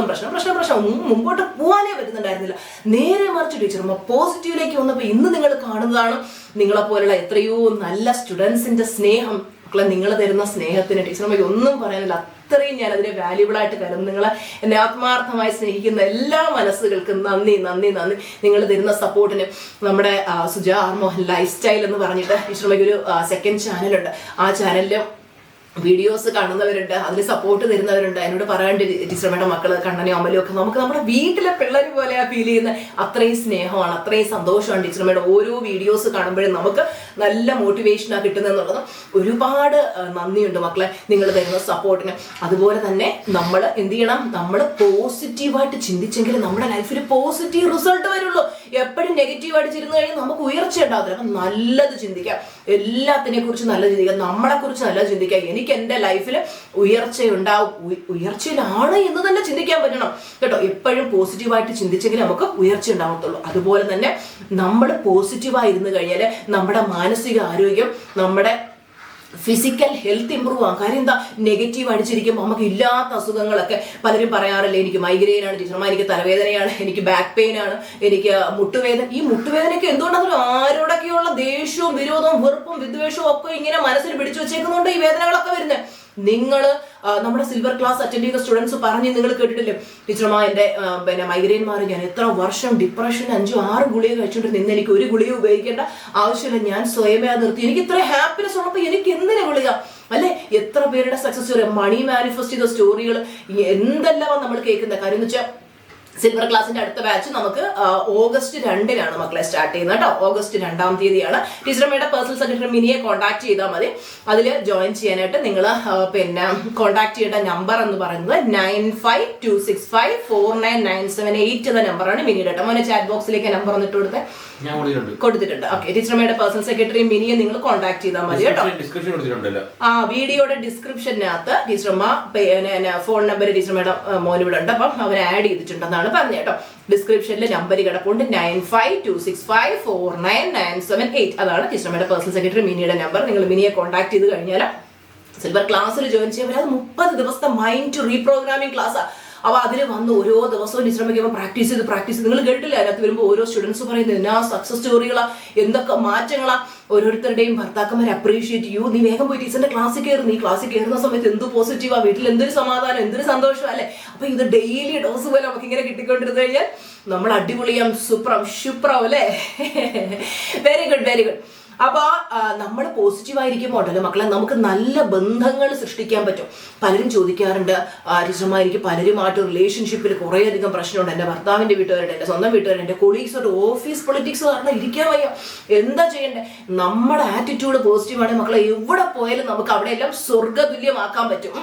പ്രശ്നം മുമ്പോട്ട് പോകാനേ പറ്റുന്നുണ്ടായിരുന്നില്ല. നേരെ മറിച്ച് ടീച്ചർമ്മ പോസിറ്റീവിലേക്ക് വന്നപ്പോൾ ഇന്ന് നിങ്ങൾ കാണുന്നതാണ് നിങ്ങളെപ്പോലുള്ള എത്രയോ നല്ല സ്റ്റുഡൻസിൻ്റെ സ്നേഹം. നിങ്ങൾ തരുന്ന സ്നേഹത്തിന് ടീച്ചർമ്മയ്ക്ക് ഒന്നും പറയാനില്ല. അത്രയും ഞാൻ അതിനെ വാല്യുബിൾ ആയിട്ട് കരുതുന്നു. നിങ്ങളെ എന്നെ ആത്മാർത്ഥമായി സ്നേഹിക്കുന്ന എല്ലാ മനസ്സുകൾക്കും നന്ദി നന്ദി നന്ദി. നിങ്ങൾ തരുന്ന സപ്പോർട്ടിന്. നമ്മുടെ Suja R Mohan lifestyle എന്ന് പറഞ്ഞിട്ട് ടീച്ചർമ്മയ്ക്ക് ഒരു സെക്കൻഡ് ചാനലുണ്ട്. ആ ചാനലിൽ വീഡിയോസ് കാണുന്നവരുണ്ട്, അതിൽ സപ്പോർട്ട് തരുന്നവരുണ്ട്. എന്നോട് പറയാണ്ട് ടീച്ചർമ്മയുടെ മക്കള് കണ്ണനും അമലും ഒക്കെ നമുക്ക് നമ്മുടെ വീട്ടിലെ പിള്ളേർ പോലെയാ ഫീൽ ചെയ്യുന്ന. അത്രയും സ്നേഹമാണ്, അത്രയും സന്തോഷമാണ് ടീച്ചർമ്മയുടെ ഓരോ വീഡിയോസ് കാണുമ്പോഴും നമുക്ക് നല്ല മോട്ടിവേഷനാണ് കിട്ടുന്നതെന്നുള്ളത്. ഒരുപാട് നന്ദിയുണ്ട് മക്കളെ നിങ്ങൾ തരുന്ന സപ്പോർട്ടിന്. അതുപോലെ തന്നെ നമ്മൾ എന്ത് ചെയ്യണം? നമ്മൾ പോസിറ്റീവായിട്ട് ചിന്തിച്ചെങ്കിൽ നമ്മുടെ ലൈഫിൽ പോസിറ്റീവ് റിസൾട്ട് വരുള്ളൂ. എപ്പോഴും നെഗറ്റീവായിട്ട് ചിരുന്ന് കഴിഞ്ഞാൽ നമുക്ക് ഉയർച്ച ഉണ്ടാകത്തില്ല. അപ്പം നല്ലത് ചിന്തിക്കാം, എല്ലാത്തിനെ കുറിച്ച് നല്ലത് ചിന്തിക്കാം, നമ്മളെ കുറിച്ച് നല്ലത് ചിന്തിക്കാം. എനിക്ക് എൻ്റെ ലൈഫിൽ ഉയർച്ചയുണ്ടാവും, ഉയർച്ചയിലാണ് എന്ന് തന്നെ ചിന്തിക്കാൻ പറ്റണം കേട്ടോ. എപ്പോഴും പോസിറ്റീവായിട്ട് ചിന്തിച്ചെങ്കിൽ നമുക്ക് ഉയർച്ച ഉണ്ടാവത്തുള്ളൂ. അതുപോലെ തന്നെ നമ്മൾ പോസിറ്റീവായിരുന്നു കഴിഞ്ഞാൽ നമ്മുടെ മാനസിക ആരോഗ്യം, നമ്മുടെ ഫിസിക്കൽ ഹെൽത്ത് ഇമ്പ്രൂവ് ആകും. കാര്യം എന്താ? നെഗറ്റീവ് അടിച്ചിരിക്കുമ്പോൾ നമുക്ക് ഇല്ലാത്ത അസുഖങ്ങളൊക്കെ പലരും പറയാറില്ലേ, എനിക്ക് മൈഗ്രെയിൻ ആണ് ടീച്ചർമാർ, എനിക്ക് തലവേദനയാണ്, എനിക്ക് ബാക്ക് പെയിൻ ആണ്, എനിക്ക് മുട്ടുവേദന. ഈ മുട്ടുവേദനയൊക്കെ എന്തുകൊണ്ടാണ്? ആരോടൊക്കെയുള്ള ദേഷ്യവും വിരോധവും വെറുപ്പും വിദ്വേഷവും ഒക്കെ ഇങ്ങനെ മനസ്സിൽ പിടിച്ചു വെച്ചേക്കുന്നുണ്ട് ഈ വേദനകളൊക്കെ വരുന്നത്. നിങ്ങൾ നമ്മുടെ സിൽവർ ക്ലാസ് അറ്റൻഡ് ചെയ്ത സ്റ്റുഡൻസ് പറഞ്ഞ് നിങ്ങൾ കേട്ടിട്ടില്ലേ, ടീച്ചർമാ എൻ്റെ മൈഗ്രെയിൻ മാറി, ഞാൻ എത്ര വർഷം ഡിപ്രഷൻ 5-6 ഗുളിക കഴിച്ചുകൊണ്ടിരുന്നു, ഇന്ന് എനിക്ക് ഒരു ഗുളിക ഉപയോഗിക്കേണ്ട ആവശ്യമില്ല, ഞാൻ സ്വയമേ നിർത്തി, എനിക്ക് ഇത്ര ഹാപ്പിനെസ് ഉള്ളപ്പോൾ എനിക്ക് എന്തിനാ ഗുളിക അല്ലെ. എത്ര പേരുടെ സക്സസ് സ്റ്റോറി, മണി മാനിഫെസ്റ്റ് ചെയ്ത സ്റ്റോറികൾ എന്തെല്ലാം നമ്മൾ കേൾക്കുന്ന കാര്യം എന്ന് വെച്ചാൽ, സിൽവർ ക്ലാസിന്റെ അടുത്ത ബാച്ച് നമുക്ക് ഓഗസ്റ്റ് 2-നാണ് മക്കളെ സ്റ്റാർട്ട് ചെയ്യുന്നത് കേട്ടോ. ഓഗസ്റ്റ് 2-ാം തീയതിയാണ്. ടീച്ചർമ്മയുടെ പേഴ്സണൽ സെക്രട്ടറി മിനിയെ കോൺടാക്ട് ചെയ്താൽ മതി. അതിൽ ജോയിൻ ചെയ്യാനായിട്ട് നിങ്ങൾ പിന്നെ കോൺടാക്ട് ചെയ്യേണ്ട നമ്പർ എന്ന് പറയുന്നത് 9526549978 എന്ന നമ്പറാണ് മിനിയുടെ കേട്ടോ. മോനെ ചാറ്റ് ബോക്സിലേക്ക് നമ്പർ വന്നിട്ട് കൊടുത്തിട്ടുണ്ട്. ഓക്കെ, ടീച്ചർമ്മയുടെ പേഴ്സണൽ സെക്രട്ടറി മിനിയെ നിങ്ങൾ കോൺടാക്ട് ചെയ്താൽ മതി കേട്ടോ. വീഡിയോയുടെ ഡിസ്ക്രിപ്ഷനകത്ത് ടീച്ചർമ്മ ഫോൺ നമ്പർ ടീച്ചർമ്മയുടെ മോനിവിടെ ഉണ്ട്, അപ്പം അവരെ ആഡ് ചെയ്തിട്ടുണ്ടെന്നാണ് പറഞ്ഞു കേട്ടോ. ഡിസ്ക്രിപ്ഷനിൽ നമ്പർ കിടപ്പുണ്ട് 9526549978. അതാണ് ടീച്ചർമ്മയുടെ പേഴ്സണൽ സെക്രട്ടറി മിനിയുടെ നമ്പർ. നിങ്ങൾ മിനിയെ കോൺടാക്ട് ചെയ്ത് കഴിഞ്ഞാൽ സിൽവർ ക്ലാസ്സിൽ ജോയിൻ ചെയ്യാൻ. അത് 30 ദിവസത്തെ മൈൻഡ് റീപ്രോഗ്രാമിംഗ് ക്ലാസ്സാണ്. അപ്പോൾ അതിൽ വന്ന് ഓരോ ദിവസവും ടീച്ചർമ്മയ്ക്ക് പ്രാക്ടീസ് ചെയ്ത് നിങ്ങൾ കേട്ടില്ല, അതിനകത്ത് വരുമ്പോൾ ഓരോ സ്റ്റുഡൻസ് പറയുന്നത് എന്നാ സക്സസ് സ്റ്റോറികളാ, എന്തൊക്കെ മാറ്റങ്ങളാ. ഓരോരുത്തരുടെയും ഭർത്താക്കന്മാരെ അപ്രീഷിയേറ്റ് ചെയ്യൂ, നീ വേഗം പോയി ടീച്ചറിന്റെ ക്ലാസ്സിൽ കയറും, നീ ക്ലാസ്സിൽ കയറുന്ന സമയത്ത് എന്ത് പോസിറ്റീവാ, വീട്ടിൽ എന്തൊരു സമാധാനം, എന്തൊരു സന്തോഷം അല്ലെ. അപ്പൊ ഇത് ഡെയിലി ഡോസ് പോലെ നമുക്ക് ഇങ്ങനെ കിട്ടിക്കൊണ്ടിരുന്നു കഴിഞ്ഞാൽ നമ്മൾ അടിപൊളിയാം, ശുപ്രാവും അല്ലേ. Very good very good. അപ്പോൾ നമ്മൾ പോസിറ്റീവായിരിക്കുമ്പോൾ ഉണ്ടല്ലോ മക്കളെ നമുക്ക് നല്ല ബന്ധങ്ങൾ സൃഷ്ടിക്കാൻ പറ്റും. പലരും ചോദിക്കാറുണ്ട്, ടീച്ചർമാർക്ക് പലരുമായിട്ട് റിലേഷൻഷിപ്പിൽ കുറേയധികം പ്രശ്നമുണ്ട്. എൻ്റെ ഭർത്താവിൻ്റെ വീട്ടുകാരുടെ, എൻ്റെ സ്വന്തം വീട്ടുകാരുടെ, എൻ്റെ കൊളീഗ്സോട്ട്, ഓഫീസ് പൊളിറ്റിക്സ് കാരണം ഇരിക്കാൻ വയ്യ, എന്താ ചെയ്യണ്ടേ? നമ്മുടെ ആറ്റിറ്റ്യൂഡ് പോസിറ്റീവാണെങ്കിൽ മക്കളെ എവിടെ പോയാലും നമുക്ക് അവിടെയെല്ലാം സ്വർഗ്ഗതുല്യമാക്കാൻ പറ്റും.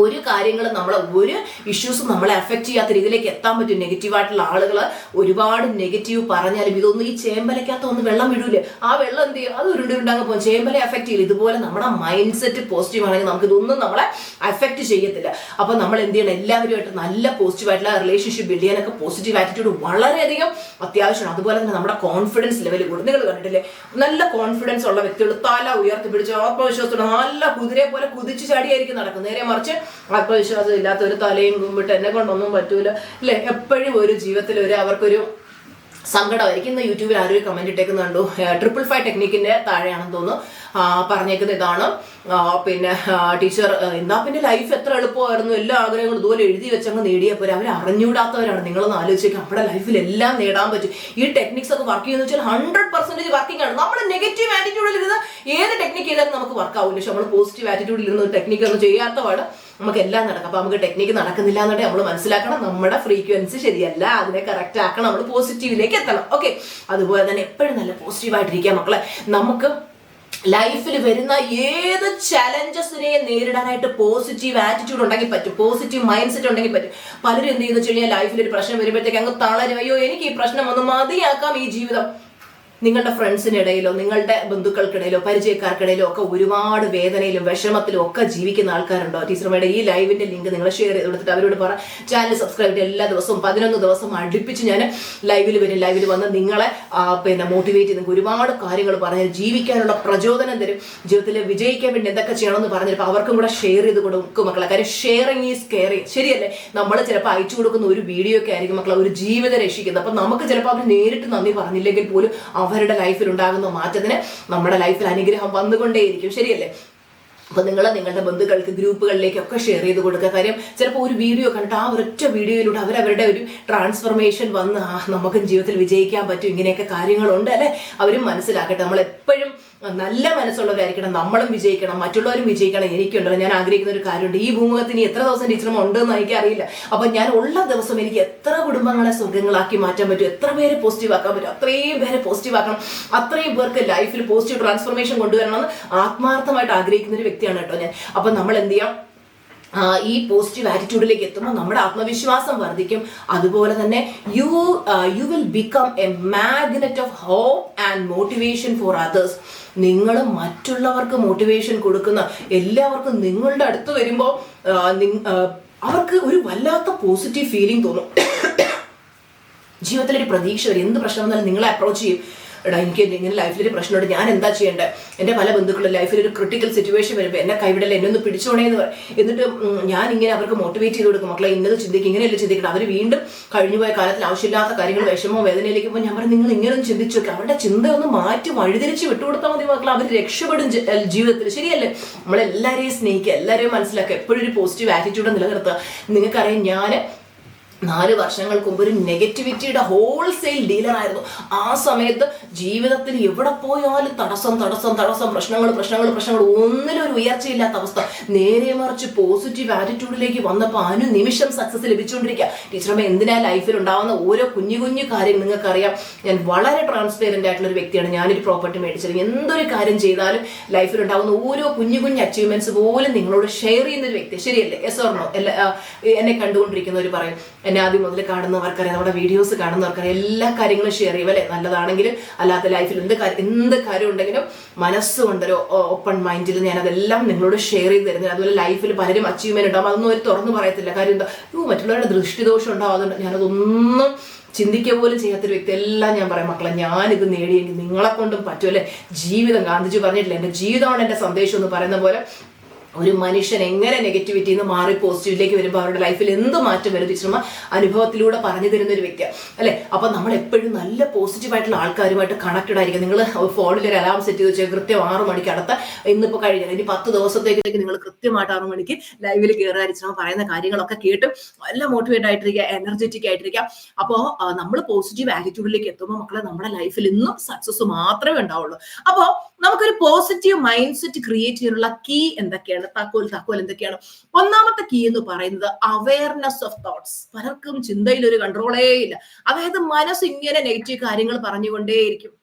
ഒരു കാര്യങ്ങളും നമ്മളെ ഒരു ഇഷ്യൂസും നമ്മളെ അഫക്റ്റ് ചെയ്യാത്ത രീതിയിലേക്ക് എത്താൻ പറ്റും. നെഗറ്റീവായിട്ടുള്ള ആളുകൾ ഒരുപാട് നെഗറ്റീവ് പറഞ്ഞാലും ഇതൊന്നും ഈ ചേമ്പലക്കകത്ത് ഒന്ന് വെള്ളം വീഴൂലേ, ആ വെള്ളം എന്ത് ചെയ്യും, അത് ഉരുണ്ടുണ്ടാകും പോകും, ചേമ്പലെ അഫക്റ്റ് ചെയ്യില്ല. ഇതുപോലെ നമ്മുടെ മൈൻഡ് സെറ്റ് പോസിറ്റീവ് ആണെങ്കിൽ നമുക്ക് ഇതൊന്നും നമ്മളെ അഫക്റ്റ് ചെയ്യത്തില്ല. അപ്പോൾ നമ്മൾ എന്ത് ചെയ്യണം, എല്ലാവരുമായിട്ട് നല്ല പോസിറ്റീവായിട്ടുള്ള റിലേഷൻഷിപ്പ് ബിൽഡ് ചെയ്യാനൊക്കെ പോസിറ്റീവ് ആറ്റിറ്റ്യൂഡ് വളരെയധികം അത്യാവശ്യമാണ്. അതുപോലെ തന്നെ നമ്മുടെ കോൺഫിഡൻസ് ലെവൽ കൂടും. നിങ്ങൾ കണ്ടിട്ടില്ലേ, നല്ല കോൺഫിഡൻസ് ഉള്ള വ്യക്തികൾ തല ഉയർത്തിപ്പിടിച്ച് ആത്മവിശ്വാസത്തോടെ നല്ല കുതിരയെ പോലെ കുതിച്ചു ചാടിയായിരിക്കും നടക്കും. നേരെ മറിച്ച് ആത്മവിശ്വാസം ഇല്ലാത്ത ഒരു തലയും കുമ്പിട്ട് എന്നെ കൊണ്ടൊന്നും പറ്റൂല അല്ലെ, എപ്പോഴും ഒരു ജീവിതത്തിൽ അവർക്കൊരു സങ്കടമായിരിക്കും. ഇന്ന് യൂട്യൂബിൽ ആരൊരു കമന്റ് ഇട്ടേക്കുന്ന കണ്ടു, 555 ടെക്നിക്കിന്റെ താഴെയാണെന്ന് തോന്നുന്നു പറഞ്ഞേക്കുന്ന ഇതാണ്, പിന്നെ ടീച്ചർ എന്നാ പിന്നെ ലൈഫ് എത്ര എളുപ്പമായിരുന്നു, എല്ലാ ആഗ്രഹങ്ങളും ഇതുപോലെ എഴുതി വെച്ചങ്ങ് നേടിയ പോലെ. അവർ അറിഞ്ഞൂടാത്തവരാണ്. നിങ്ങളൊന്ന് ആലോചിച്ചേക്കും, നമ്മുടെ ലൈഫിൽ എല്ലാം നേടാൻ പറ്റും. ഈ ടെക്നിക്സ് ഒക്കെ വർക്ക് ചെയ്യുന്ന വെച്ചാൽ 100% വർക്കിംഗ് ആണ്. നമ്മൾ നെഗറ്റീവ് ആറ്റിറ്റ്യൂഡിൽ ഇരുന്ന് ഏത് ടെക്നിക്ക് ചെയ്താലും നമുക്ക് വർക്ക് ആവില്ല. പക്ഷെ നമ്മൾ പോസിറ്റീവ് ആറ്റിറ്റ്യൂഡിൽ ഇരുന്ന് ഒരു ടെക്നിക്ക് ഒന്നും ചെയ്യാത്തപാട് നമുക്ക് എല്ലാം നടക്കും. അപ്പൊ നമുക്ക് ടെക്നിക്ക് നടക്കുന്നില്ല എന്നുണ്ടെങ്കിൽ നമ്മൾ മനസ്സിലാക്കണം, നമ്മുടെ ഫ്രീക്വൻസി ശരിയല്ല, അതിനെ കറക്റ്റ് ആക്കണം, നമ്മൾ പോസിറ്റീവിലേക്ക് എത്തണം. ഓക്കെ, അതുപോലെ തന്നെ എപ്പോഴും നല്ല പോസിറ്റീവായിട്ടിരിക്കുക മക്കളെ. നമുക്ക് ലൈഫിൽ വരുന്ന ഏത് ചലഞ്ചസിനെയും നേരിടാനായിട്ട് പോസിറ്റീവ് ആറ്റിറ്റ്യൂഡ് ഉണ്ടെങ്കിൽ പറ്റും, പോസിറ്റീവ് മൈൻഡ് സെറ്റ് ഉണ്ടെങ്കിൽ പറ്റും. പലരും എന്ത് ചെയ്യുന്ന വെച്ച് കഴിഞ്ഞാൽ ലൈഫിൽ ഒരു പ്രശ്നം വരുമ്പോഴത്തേക്ക് അങ്ങ് തളരും, അയ്യോ എനിക്ക് ഈ പ്രശ്നം ഒന്ന് മതിയാക്കാം ഈ ജീവിതം. നിങ്ങളുടെ ഫ്രണ്ട്സിനിടയിലോ നിങ്ങളുടെ ബന്ധുക്കൾക്കിടയിലോ പരിചയക്കാർക്കിടയിലോ ഒക്കെ ഒരുപാട് വേദനയിലും വിഷമത്തിലും ഒക്കെ ജീവിക്കുന്ന ആൾക്കാരുണ്ടോ? ടീച്ചർമാരുടെ ഈ ലൈവിന്റെ ലിങ്ക് നിങ്ങൾ ഷെയർ ചെയ്ത് കൊടുത്തിട്ട് അവരോട് പറ, ചാനൽ സബ്സ്ക്രൈബ് ചെയ്ത് എല്ലാ ദിവസവും 11 ദിവസം അടുപ്പിച്ച് ഞാൻ ലൈവിൽ വരും. ലൈവിൽ വന്ന് നിങ്ങളെ മോട്ടിവേറ്റ് ചെയ്ത് നിങ്ങൾക്ക് ഒരുപാട് കാര്യങ്ങൾ പറഞ്ഞ് ജീവിക്കാനുള്ള പ്രചോദനം തരും. ജീവിതത്തിൽ വിജയിക്കാൻ വേണ്ടി എന്തൊക്കെ ചെയ്യണമെന്ന് പറഞ്ഞിട്ട് അവർക്കും കൂടെ ഷെയർ ചെയ്ത് കൊടുക്കും മക്കളെ. കാര്യം ഷെയറിങ് ഈസ് കെയറിങ്, ശരിയല്ലേ? നമ്മൾ ചിലപ്പോൾ അയച്ചു കൊടുക്കുന്ന ഒരു വീഡിയോ ഒക്കെ ആയിരിക്കും മക്കളെ ഒരു ജീവിതം രക്ഷിക്കുന്നത്. അപ്പം നമുക്ക് ചിലപ്പോൾ അവർ നേരിട്ട് നന്ദി പറഞ്ഞില്ലെങ്കിൽ പോലും അവരുടെ ലൈഫിൽ ഉണ്ടാകുന്ന മാറ്റത്തിന് നമ്മുടെ ലൈഫിൽ അനുഗ്രഹം വന്നുകൊണ്ടേയിരിക്കും, ശരിയല്ലേ? അപ്പൊ നിങ്ങൾ നിങ്ങളുടെ ബന്ധുക്കൾക്ക് ഗ്രൂപ്പുകളിലേക്കൊക്കെ ഷെയർ ചെയ്ത് കൊടുക്കുക. കാര്യം ചിലപ്പോൾ ഒരു വീഡിയോ കണ്ടിട്ട് ആ ഒരൊറ്റ വീഡിയോയിലൂടെ അവരവരുടെ ഒരു ട്രാൻസ്ഫർമേഷൻ വന്ന് നമുക്കും ജീവിതത്തിൽ വിജയിക്കാൻ പറ്റും, ഇങ്ങനെയൊക്കെ കാര്യങ്ങളുണ്ട് അല്ലെ, അവരും മനസ്സിലാക്കട്ടെ. നമ്മൾ എപ്പോഴും നല്ല മനസ്സുള്ളവരായിരിക്കണം, നമ്മളും വിജയിക്കണം, മറ്റുള്ളവരും വിജയിക്കണം. എനിക്കുണ്ടല്ലോ, ഞാൻ ആഗ്രഹിക്കുന്ന ഒരു കാര്യമുണ്ട്, ഈ ഭൂമുഖത്തിന് എത്ര ദിവസം ടീച്ചറും ഉണ്ടെന്ന് എനിക്കറിയില്ല. അപ്പൊ ഞാൻ ഉള്ള ദിവസം എനിക്ക് എത്ര കുടുംബങ്ങളെ സ്വർഗ്ഗങ്ങളാക്കി മാറ്റാൻ പറ്റും, എത്ര പേരെ പോസിറ്റീവ് ആക്കാൻ പറ്റും, അത്രയും പേരെ പോസിറ്റീവ് ആക്കണം, അത്രയും പേർക്ക് ലൈഫിൽ പോസിറ്റീവ് ട്രാൻസ്ഫർമേഷൻ കൊണ്ടുവരണമെന്ന് ആത്മാർത്ഥമായിട്ട് ആഗ്രഹിക്കുന്ന ഒരു വ്യക്തിയാണ് കേട്ടോ ഞാൻ. അപ്പൊ നമ്മൾ എന്ത് ചെയ്യാം, ഈ പോസിറ്റീവ് ആറ്റിറ്റ്യൂഡിലേക്ക് എത്തുമ്പോൾ നമ്മുടെ ആത്മവിശ്വാസം വർദ്ധിക്കും. അതുപോലെ തന്നെ you will become a magnet of hope and motivation for others. നിങ്ങൾ മറ്റുള്ളവർക്ക് മോട്ടിവേഷൻ കൊടുക്കുന്ന എല്ലാവർക്കും നിങ്ങളുടെ അടുത്ത് വരുമ്പോൾ അവർക്ക് ഒരു വല്ലാത്ത പോസിറ്റീവ് ഫീലിംഗ് തോന്നും. ജീവിതത്തിലൊരു പ്രതീക്ഷ വരും. എന്ത് പ്രശ്നം വന്നാലും നിങ്ങളെ അപ്രോച്ച് ചെയ്യും. എടാ എനിക്ക് ഇങ്ങനെ ലൈഫിലൊരു പ്രശ്നമുണ്ട്, ഞാൻ എന്താ ചെയ്യേണ്ടത്? എൻ്റെ പല ബന്ധുക്കളും ലൈഫിലൊരു ക്രിട്ടിക്കൽ സിറ്റുവേഷൻ വരുമ്പോൾ എന്നെ കൈവിടല്ലേ, എന്നെ ഒന്ന് പിടിച്ചോണേ എന്ന് പറയും. എന്നിട്ട് ഞാൻ ഇങ്ങനെ അവർക്ക് മോട്ടിവേറ്റ് ചെയ്ത് കൊടുക്കും, മക്കളെ ഇന്നത് ചിന്തിക്കും, ഇങ്ങനെയല്ല ചിന്തിക്കണം. അവർ വീണ്ടും കഴിഞ്ഞുപോയ കാലത്തിൽ ആവശ്യമില്ലാത്ത കാര്യങ്ങൾ വിഷമോ വേദനയിലേക്ക് പോകുമ്പോൾ ഞാൻ പറയും, നിങ്ങൾ ഇങ്ങനെ ഒന്ന് ചിന്തിച്ചു നോക്കുക. അവരുടെ ചിന്തയൊന്ന് മാറ്റി വഴിതിരിച്ച് വിട്ടുകൊടുത്താൽ മതി മക്കളെ, അവർ രക്ഷപ്പെടും ജീവിതത്തിൽ, ശരിയല്ലേ? നമ്മളെല്ലാവരെയും സ്നേഹിക്കുക, എല്ലാവരെയും മനസ്സിലാക്കുക, എപ്പോഴും ഒരു പോസിറ്റീവ് ആറ്റിറ്റ്യൂഡ് നിലനിർത്തുക. നിങ്ങൾക്കറിയാം, ഞാൻ 4 വർഷങ്ങൾക്ക് മുമ്പ് ഒരു നെഗറ്റിവിറ്റിയുടെ ഹോൾസെയിൽ ഡീലറായിരുന്നു. ആ സമയത്ത് ജീവിതത്തിൽ എവിടെ പോയാലും തടസ്സം, പ്രശ്നങ്ങൾ, ഒന്നിനും ഒരു ഉയർച്ചയില്ലാത്ത അവസ്ഥ. നേരെ മറിച്ച് പോസിറ്റീവ് ആറ്റിറ്റ്യൂഡിലേക്ക് വന്നപ്പോൾ അനുനിമിഷം സക്സസ് ലഭിച്ചുകൊണ്ടിരിക്കുക. ടീച്ചറമ്മ എന്തിനാ ലൈഫിൽ ഉണ്ടാവുന്ന ഓരോ കുഞ്ഞു കാര്യം നിങ്ങൾക്കറിയാം. ഞാൻ വളരെ ട്രാൻസ്പെറന്റ് ആയിട്ടുള്ള ഒരു വ്യക്തിയാണ്. ഞാനൊരു പ്രോപ്പർട്ടി മേടിച്ചത്, എന്തൊരു കാര്യം ചെയ്താലും ലൈഫിൽ ഉണ്ടാവുന്ന ഓരോ കുഞ്ഞു അച്ചീവ്മെന്റ്സ് പോലും നിങ്ങളോട് ഷെയർ ചെയ്യുന്ന ഒരു വ്യക്തി, ശരിയല്ലേ? Yes or no? എന്നെ കണ്ടുകൊണ്ടിരിക്കുന്നവർ പറയും, എന്നെ ആദ്യം മുതൽ കാണുന്നവർക്കറിയാം, നമ്മുടെ വീഡിയോസ് കാണുന്നവർക്കറിയാം, എല്ലാ കാര്യങ്ങളും ഷെയർ ചെയ്യും അല്ലെ. നല്ലതാണെങ്കിലും അല്ലാത്ത ലൈഫിൽ എന്ത് കാര്യം ഉണ്ടെങ്കിലും മനസ്സുകൊണ്ടൊരു ഓപ്പൺ മൈൻഡിൽ ഞാൻ അതെല്ലാം നിങ്ങളോട് ഷെയർ ചെയ്ത് തരുന്നത്. അതുപോലെ ലൈഫിൽ പലരും അച്ചീവ്മെന്റ് ഉണ്ടാവും, അതൊന്നും അവർ തുറന്നു പറയത്തില്ല. കാര്യം എന്താ, മറ്റുള്ളവരുടെ ദൃഷ്ടിദോഷം ഉണ്ടാവും, അതുകൊണ്ട് ഞാനതൊന്നും ചിന്തിക്കുക പോലും ചെയ്യാത്തൊരു വ്യക്തി. എല്ലാം ഞാൻ പറയാം, മക്കളെ ഞാനിത് നേടിയെങ്കിൽ നിങ്ങളെ കൊണ്ടും പറ്റുമല്ലേ. ജീവിതം, ഗാന്ധിജി പറഞ്ഞിട്ടില്ല, എൻ്റെ ജീവിതമാണ് എൻ്റെ സന്ദേശം എന്ന് പറയുന്ന പോലെ ഒരു മനുഷ്യൻ എങ്ങനെ നെഗറ്റിവിറ്റിയിൽ നിന്ന് മാറി പോസിറ്റീവിലേക്ക് വരുമ്പോൾ അവരുടെ ലൈഫിൽ എന്ത് മാറ്റം വരും ടീച്ചർമ്മ അനുഭവത്തിലൂടെ പറഞ്ഞു തരുന്ന ഒരു വ്യക്തിയാണ് അല്ലെ. അപ്പൊ നമ്മൾ എപ്പോഴും നല്ല പോസിറ്റീവായിട്ടുള്ള ആൾക്കാരുമായിട്ട് കണക്റ്റഡ് ആയിരിക്കും. നിങ്ങൾ ഫോണിൽ ഒരു അലാം സെറ്റ് ചെയ്ത് വെച്ചാൽ കൃത്യം 6 മണിക്ക് അടുത്ത ഇന്നിപ്പോൾ കഴിഞ്ഞാൽ ഇനി 10 ദിവസത്തേക്ക് നിങ്ങൾ കൃത്യമായിട്ട് 6 മണിക്ക് ലൈവിൽ കയറുക. ടീച്ചർമ്മ പറയുന്ന കാര്യങ്ങളൊക്കെ കേട്ട് നല്ല മോട്ടിവേറ്റ് ആയിട്ടിരിക്കുക, എനർജറ്റിക് ആയിട്ടിരിക്കുക. അപ്പോൾ നമ്മൾ പോസിറ്റീവ് ആറ്റിറ്റ്യൂഡിലേക്ക് എത്തുമ്പോൾ മക്കളെ നമ്മുടെ ലൈഫിൽ ഇന്നും സക്സസ് മാത്രമേ ഉണ്ടാവുള്ളൂ. അപ്പോൾ നമുക്കൊരു പോസിറ്റീവ് മൈൻഡ് സെറ്റ് ക്രിയേറ്റ് ചെയ്യാനുള്ള കീ എന്തൊക്കെയാണ്, താക്കോൽ എന്തൊക്കെയാണ്? ഒന്നാമത്തെ കീ എന്ന് പറയുന്നത് അവയർനെസ് ഓഫ് തോട്ട്സ്. പലർക്കും ചിന്തയിൽ ഒരു കൺട്രോളേ ഇല്ല. അതായത് മനസ്സ് ഇങ്ങനെ നെഗറ്റീവ് കാര്യങ്ങൾ പറഞ്ഞുകൊണ്ടേയിരിക്കും.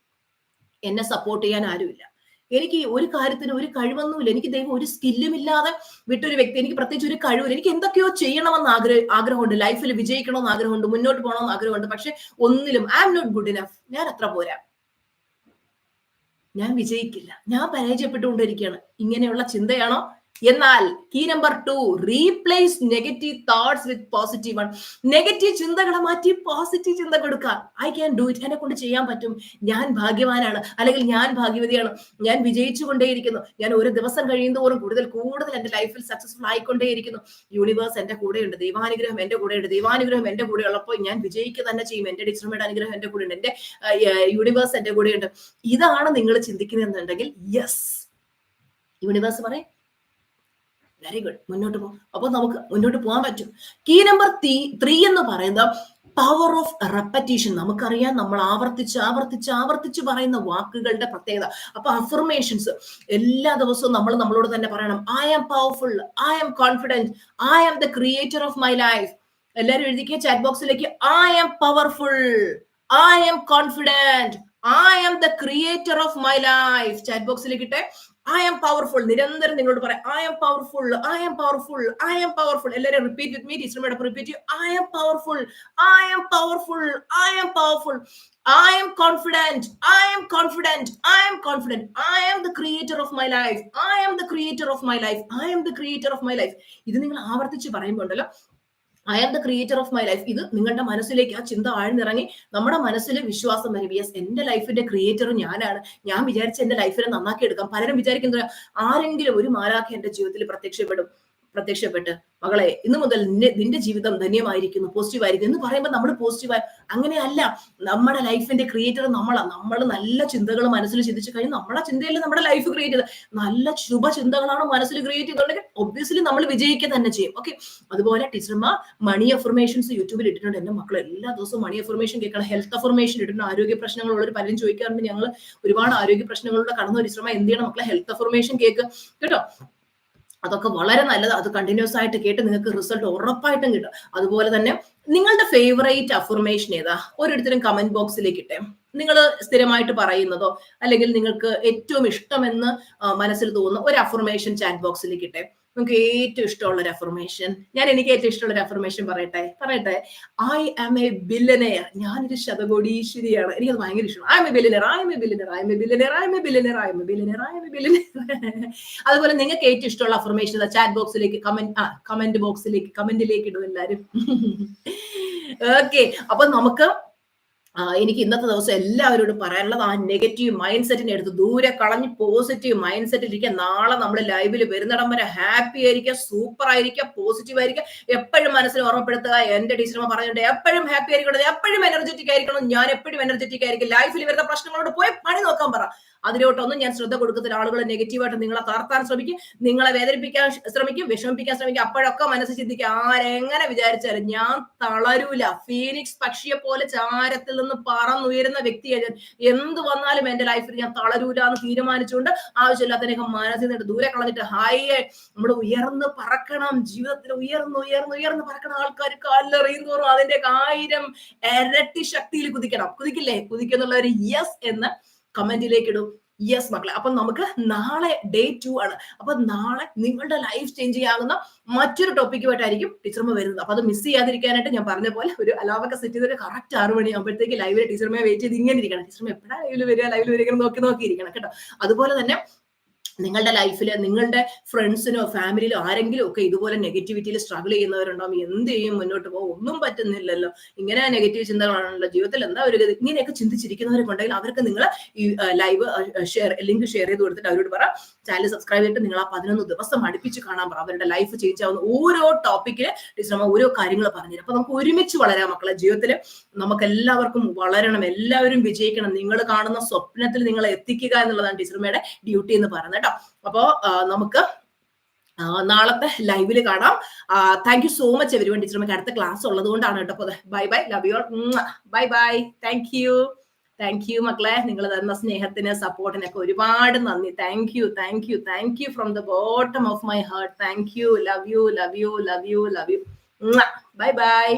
എന്നെ സപ്പോർട്ട് ചെയ്യാൻ ആരുമില്ല, എനിക്ക് ഒരു കാര്യത്തിന് ഒരു കഴിവൊന്നുമില്ല, എനിക്ക് ദൈവം ഒരു സ്കില്ലും ഇല്ലാതെ വിട്ടൊരു വ്യക്തി, എനിക്ക് പ്രത്യേകിച്ച് ഒരു കഴിവില്ല, എനിക്ക് എന്തൊക്കെയോ ചെയ്യണമെന്ന് ആഗ്രഹമുണ്ട്, ലൈഫിൽ വിജയിക്കണമെന്ന് ആഗ്രഹമുണ്ട്, മുന്നോട്ട് പോകണമെന്ന് ആഗ്രഹമുണ്ട്, പക്ഷെ ഒന്നിലും I am not good enough, ഞാൻ അത്ര പോരാ, ഞാൻ വിജയിക്കില്ല, ഞാൻ പരാജയപ്പെട്ടുകൊണ്ടിരിക്കുകയാണ്. ഇങ്ങനെയുള്ള ചിന്തയാണോ? എന്നാൽ key number 2, replace negative thoughts with positive one. Negative ചിന്തകളെ മാറ്റി പോസിറ്റീവ് ചിന്ത കൊടുക്കുക. ഐ ക്യാൻ ഡു ഇറ്റ്, എന്നെ കൊണ്ട് ചെയ്യാൻ പറ്റും, ഞാൻ ഭാഗ്യവാനാണ്, അല്ലെങ്കിൽ ഞാൻ ഭാഗ്യവതിയാണ്, ഞാൻ വിജയിച്ചു കൊണ്ടേയിരിക്കുന്നു, ഞാൻ ഒരു ദിവസം കഴിയുന്നതോറും കൂടുതൽ എന്റെ ലൈഫിൽ സക്സസ്ഫുൾ ആയിക്കൊണ്ടേയിരിക്കുന്നു, യൂണിവേഴ്സ് എന്റെ കൂടെയുണ്ട്, ദൈവാനുഗ്രഹം എന്റെ കൂടെയുണ്ട്, ദൈവാനുഗ്രഹം എന്റെ കൂടെ ഉള്ളപ്പോൾ ഞാൻ വിജയിക്കുക തന്നെ ചെയ്യും, എന്റെ ടീച്ചർമയുടെ അനുഗ്രഹം എന്റെ കൂടെയുണ്ട്, എന്റെ യൂണിവേഴ്സ് എന്റെ കൂടെയുണ്ട്. ഇതാണ് നിങ്ങൾ ചിന്തിക്കുന്നതെന്നുണ്ടെങ്കിൽ യെസ്, യൂണിവേഴ്സ് പറയും വെരി ഗുഡ്, മുന്നോട്ട് പോകും. അപ്പൊ നമുക്ക് മുന്നോട്ട് പോകാൻ പറ്റും. കീ നമ്പർ 3 എന്ന് പറയുന്നത് പവർ ഓഫ് റെപ്പറ്റീഷൻ. നമുക്കറിയാം, നമ്മൾ ആവർത്തിച്ച് പറയുന്ന വാക്കുകളുടെ പ്രത്യേകത. അപ്പൊ അഫർമേഷൻസ് എല്ലാ ദിവസവും നമ്മൾ നമ്മളോട് തന്നെ പറയണം. I am powerful, I am confident, I am the creator of my life. എല്ലാവരും എഴുതിക്കുക ചാറ്റ് ബോക്സിലേക്ക്, I am powerful, I am confident, I am the creator of my life. Chat ബോക്സിലേക്ക് ഇട്ടെ ഐ ആം പവർഫുൾ. നിരന്തരം നിങ്ങളോട് പറയാം I am powerful, I am powerful, I am powerful. എല്ലാവരും repeat with me. ടീച്ചറുടെ റിപ്പീറ്റ് ചെയ്യൂ. I am powerful, I am powerful, I am powerful, I am confident, I am confident, I am confident, I am the creator of my life, I am the creator of my life, I am the creator of my life. ഇത് നിങ്ങൾ ആവർത്തിച്ച് പറയുമ്പോൾ ഉണ്ടല്ലോ, I am the creator of my life. ഇത് നിങ്ങളുടെ മനസ്സിലേക്ക് ആ ചിന്ത ആഴ്ന്നിറങ്ങി നമ്മുടെ മനസ്സിൽ വിശ്വാസം വരും. യെസ്, എന്റെ ലൈഫിന്റെ ക്രിയേറ്റർ ഞാനാണ്, ഞാൻ വിചാരിച്ച എന്റെ ലൈഫിനെ നന്നാക്കി എടുക്കാം. പലരും വിചാരിക്കുന്നത് ആരെങ്കിലും ഒരു മാലാഖ എന്റെ ജീവിതത്തിൽ പ്രത്യക്ഷപ്പെട്ട് മകളെ ഇന്ന് മുതൽ നിന്റെ ജീവിതം ധന്യമായിരിക്കുന്നു, പോസിറ്റീവ് ആയിരിക്കും എന്ന് പറയുമ്പോൾ നമ്മൾ പോസിറ്റീവായി. അങ്ങനെയല്ല, നമ്മുടെ ലൈഫിന്റെ ക്രിയേറ്റർ നമ്മളാണ്. നമ്മൾ നല്ല ചിന്തകൾ മനസ്സിൽ ചിന്തിച്ചു കഴിഞ്ഞാൽ നമ്മളെ ചിന്തയിൽ നമ്മുടെ ലൈഫ് ക്രിയേറ്റ് ചെയ്ത് നല്ല ശുഭചിന്തകളാണ് മനസ്സിൽ ക്രിയേറ്റ് ചെയ്തിട്ടുണ്ടെങ്കിൽ ഒബ്വിയസ്ലി നമ്മൾ വിജയിക്കുക തന്നെ ചെയ്യും. ഓക്കെ, അതുപോലെ ടീച്ചർമാർ മണി അഫർമേഷൻസ് യൂട്യൂബിൽ ഇട്ടിട്ടുണ്ട്. എന്റെ മക്കൾ എല്ലാ ദിവസവും മണി അഫർമേഷൻ കേൾക്കണം, ഹെൽത്ത് അഫർമേഷൻ ഇട്ടിട്ടുണ്ട്. ആരോഗ്യ പ്രശ്നങ്ങളുള്ളവർ പലരും ചോദിക്കാറുണ്ട്, ഞങ്ങൾ ഒരുപാട് ആരോഗ്യ പ്രശ്നങ്ങളിലൂടെ കടന്നു. ടീച്ചർമാർ എന്ത് ചെയ്യണം മക്കളെ? ഹെൽത്ത് അഫർമേഷൻ കേൾക്കുക കേട്ടോ. അതൊക്കെ വളരെ നല്ലത്. അത് കണ്ടിന്യൂസ് ആയിട്ട് കേട്ട് നിങ്ങൾക്ക് റിസൾട്ട് ഉറപ്പായിട്ടും കിട്ടും. അതുപോലെ തന്നെ നിങ്ങളുടെ ഫേവറേറ്റ് അഫർമേഷൻ ഏതാ? ഓരോരുത്തരും കമന്റ് ബോക്സിലേക്ക് ഇട്ടേ. നിങ്ങൾ സ്ഥിരമായിട്ട് പറയുന്നതോ അല്ലെങ്കിൽ നിങ്ങൾക്ക് ഏറ്റവും ഇഷ്ടമെന്ന് മനസ്സിൽ തോന്നുന്ന ഒരു അഫർമേഷൻ ചാറ്റ് ബോക്സിലേക്ക് ഇട്ടേ. നിങ്ങൾക്ക് ഏറ്റവും ഇഷ്ടമുള്ള ഒരു അഫർമേഷൻ. എനിക്ക് ഏറ്റവും ഇഷ്ടമുള്ള ഒരു അഫർമേഷൻ പറയട്ടെ. I am a billionaire. ഞാനൊരു ശതകോടീശ്വരിയാണ്. എനിക്കത് ഭയങ്കര ഇഷ്ടമാണ്. I am a billionaire, I am a billionaire, I am a billionaire, I am a billionaire, I am a billionaire, I am a billionaire. അതുപോലെ നിങ്ങൾക്ക് ഏറ്റവും ഇഷ്ടമുള്ള അഫർമേഷൻ ചാറ്റ് ബോക്സിലേക്ക് കമന്റിലേക്ക് ഇടും എല്ലാവരും. ഓക്കെ, അപ്പൊ നമുക്ക് എനിക്ക് ഇന്നത്തെ ദിവസം എല്ലാവരോടും പറയാനുള്ളത് ആ നെഗറ്റീവ് മൈൻഡ് സെറ്റിനെ എടുത്ത് ദൂരെ കളഞ്ഞ് പോസിറ്റീവ് മൈൻഡ് സെറ്റിൽ ഇരിക്കുക. നാളെ നമ്മൾ ലൈവിൽ വരുന്നിടം വരെ ഹാപ്പി ആയിരിക്കുക, സൂപ്പർ ആയിരിക്കുക, പോസിറ്റീവ് ആയിരിക്കുക. എപ്പോഴും മനസ്സിൽ ഓർമ്മപ്പെടുത്തുക, എന്റെ ടീച്ചർമാർ പറഞ്ഞിട്ടുണ്ട് എപ്പോഴും ഹാപ്പി ആയിരിക്കണം, എപ്പോഴും എനർജറ്റിക് ആയിരിക്കണം. ഞാൻ എപ്പോഴും എനർജറ്റിക് ആയിരിക്കും. ലൈഫിൽ വരുന്ന പ്രശ്നങ്ങളോട് പോയി പണി നോക്കാൻ പറ. അതിലോട്ടൊന്നും ഞാൻ ശ്രദ്ധ കൊടുക്കത്തില്ല. ആളുകൾ നെഗറ്റീവായിട്ട് നിങ്ങളെ തളർത്താൻ ശ്രമിക്കും, നിങ്ങളെ വേദനിപ്പിക്കാൻ ശ്രമിക്കും, വിഷമിപ്പിക്കാൻ ശ്രമിക്കും. അപ്പോഴൊക്കെ മനസ്സിൽ ചിന്തിക്കുക, ആരെങ്ങനെ വിചാരിച്ചാലും ഞാൻ തളരൂല. ഫീനിക്സ് പക്ഷിയെ പോലെ ചാരത്തിൽ നിന്ന് പറന്നുയരുന്ന വ്യക്തിയാണ് ഞാൻ. എന്ത് വന്നാലും എന്റെ ലൈഫിൽ ഞാൻ തളരൂല എന്ന് തീരുമാനിച്ചുകൊണ്ട് ആവശ്യമില്ലാത്തതിനൊക്കെ മനസ്സിൽ നിന്ന് ദൂരെ കളഞ്ഞിട്ട് നമ്മൾ ഉയർന്ന് പറക്കണം. ജീവിതത്തിൽ ഉയർന്ന് പറക്കണം. ആൾക്കാർ കാലിലെറിയും തോറും അതിന്റെ 1000 ഇരട്ടി ശക്തിയിൽ കുതിക്കില്ലേ? കുതിക്കുന്നുള്ളവർ യെസ് എന്ന് കമന്റിലേക്ക് ഇടും. യെസ് മക്കളെ, അപ്പൊ നമുക്ക് നാളെ ഡേ 2 ആണ്. അപ്പൊ നാളെ നിങ്ങളുടെ ലൈഫ് ചേഞ്ച് ചെയ്യാവുന്ന മറ്റൊരു ടോപ്പിക്കുമായിട്ടായിരിക്കും ടീച്ചർമ്മ വരുന്നത്. അപ്പൊ അത് മിസ് ചെയ്യാതിരിക്കാനായിട്ട് ഞാൻ പറഞ്ഞ പോലെ ഒരു അലാവൊക്കെ സെറ്റ് ചെയ്തിട്ട് കറക്റ്റ് 6 മണിയാകുമ്പോഴത്തേക്ക് ലൈവിലെ ടീച്ചർമ്മയെ വെയിറ്റ് ചെയ്ത് ഇങ്ങനെ ഇരിക്കണം. ടീച്ചർമ്മ എപ്പോഴാണ് ലൈവിൽ വരിക നോക്കിയിരിക്കണം കേട്ടോ. അതുപോലെ തന്നെ നിങ്ങളുടെ ലൈഫിൽ നിങ്ങളുടെ ഫ്രണ്ട്സിനോ ഫാമിലിയിലോ ആരെങ്കിലും ഒക്കെ ഇതുപോലെ നെഗറ്റിവിറ്റിയിൽ സ്ട്രഗിൾ ചെയ്യുന്നവരുണ്ടാവും. എന്ത് ചെയ്യും, മുന്നോട്ട് പോകും, ഒന്നും പറ്റുന്നില്ലല്ലോ, ഇങ്ങനെ നെഗറ്റീവ് ചിന്തകളാണല്ലോ, ജീവിതത്തിൽ എന്താ ഒരു ഗതി, ഇങ്ങനെയൊക്കെ ചിന്തിച്ചിരിക്കുന്നവരുണ്ടെങ്കിൽ അവർക്ക് നിങ്ങൾ ഈ ലൈവ് ലിങ്ക് ഷെയർ ചെയ്ത് കൊടുത്തിട്ട് അവരോട് പറ, ചാനൽ സബ്സ്ക്രൈബ് ചെയ്തിട്ട് നിങ്ങൾ ആ 11 ദിവസം അടുപ്പിച്ച് കാണാൻ പറ. അവരുടെ ലൈഫ് ചേഞ്ച് ആവുന്ന ഓരോ ടോപ്പിക്കില് ടീച്ചർ ഓരോ കാര്യങ്ങൾ പറഞ്ഞുതരും. അപ്പൊ നമുക്ക് ഒരുമിച്ച് വളരാം മക്കളെ. ജീവിതത്തിൽ നമുക്ക് എല്ലാവർക്കും വളരണം, എല്ലാവരും വിജയിക്കണം. നിങ്ങൾ കാണുന്ന സ്വപ്നത്തിൽ നിങ്ങളെ എത്തിക്കുക എന്നുള്ളതാണ് ടീച്ചർമ്മയുടെ ഡ്യൂട്ടി എന്ന് പറയുന്നത് കേട്ടോ. അപ്പോ നമുക്ക് നാളത്തെ ലൈവില് കാണാം. Thank you so much everyone. ടീച്ചർമ്മക്ക് അടുത്ത ക്ലാസ് ഉള്ളത് കൊണ്ടാണ് കേട്ടോ. Bye bye, love you all, bye bye, thank you. Thank you മക്കളെ, നിങ്ങൾ തന്ന സ്നേഹത്തിന് സപ്പോർട്ടിനൊക്കെ ഒരുപാട് നന്ദി. Thank you, thank you, thank you from the bottom of my heart. Thank you, love you, love you, love you, love you. Bye by.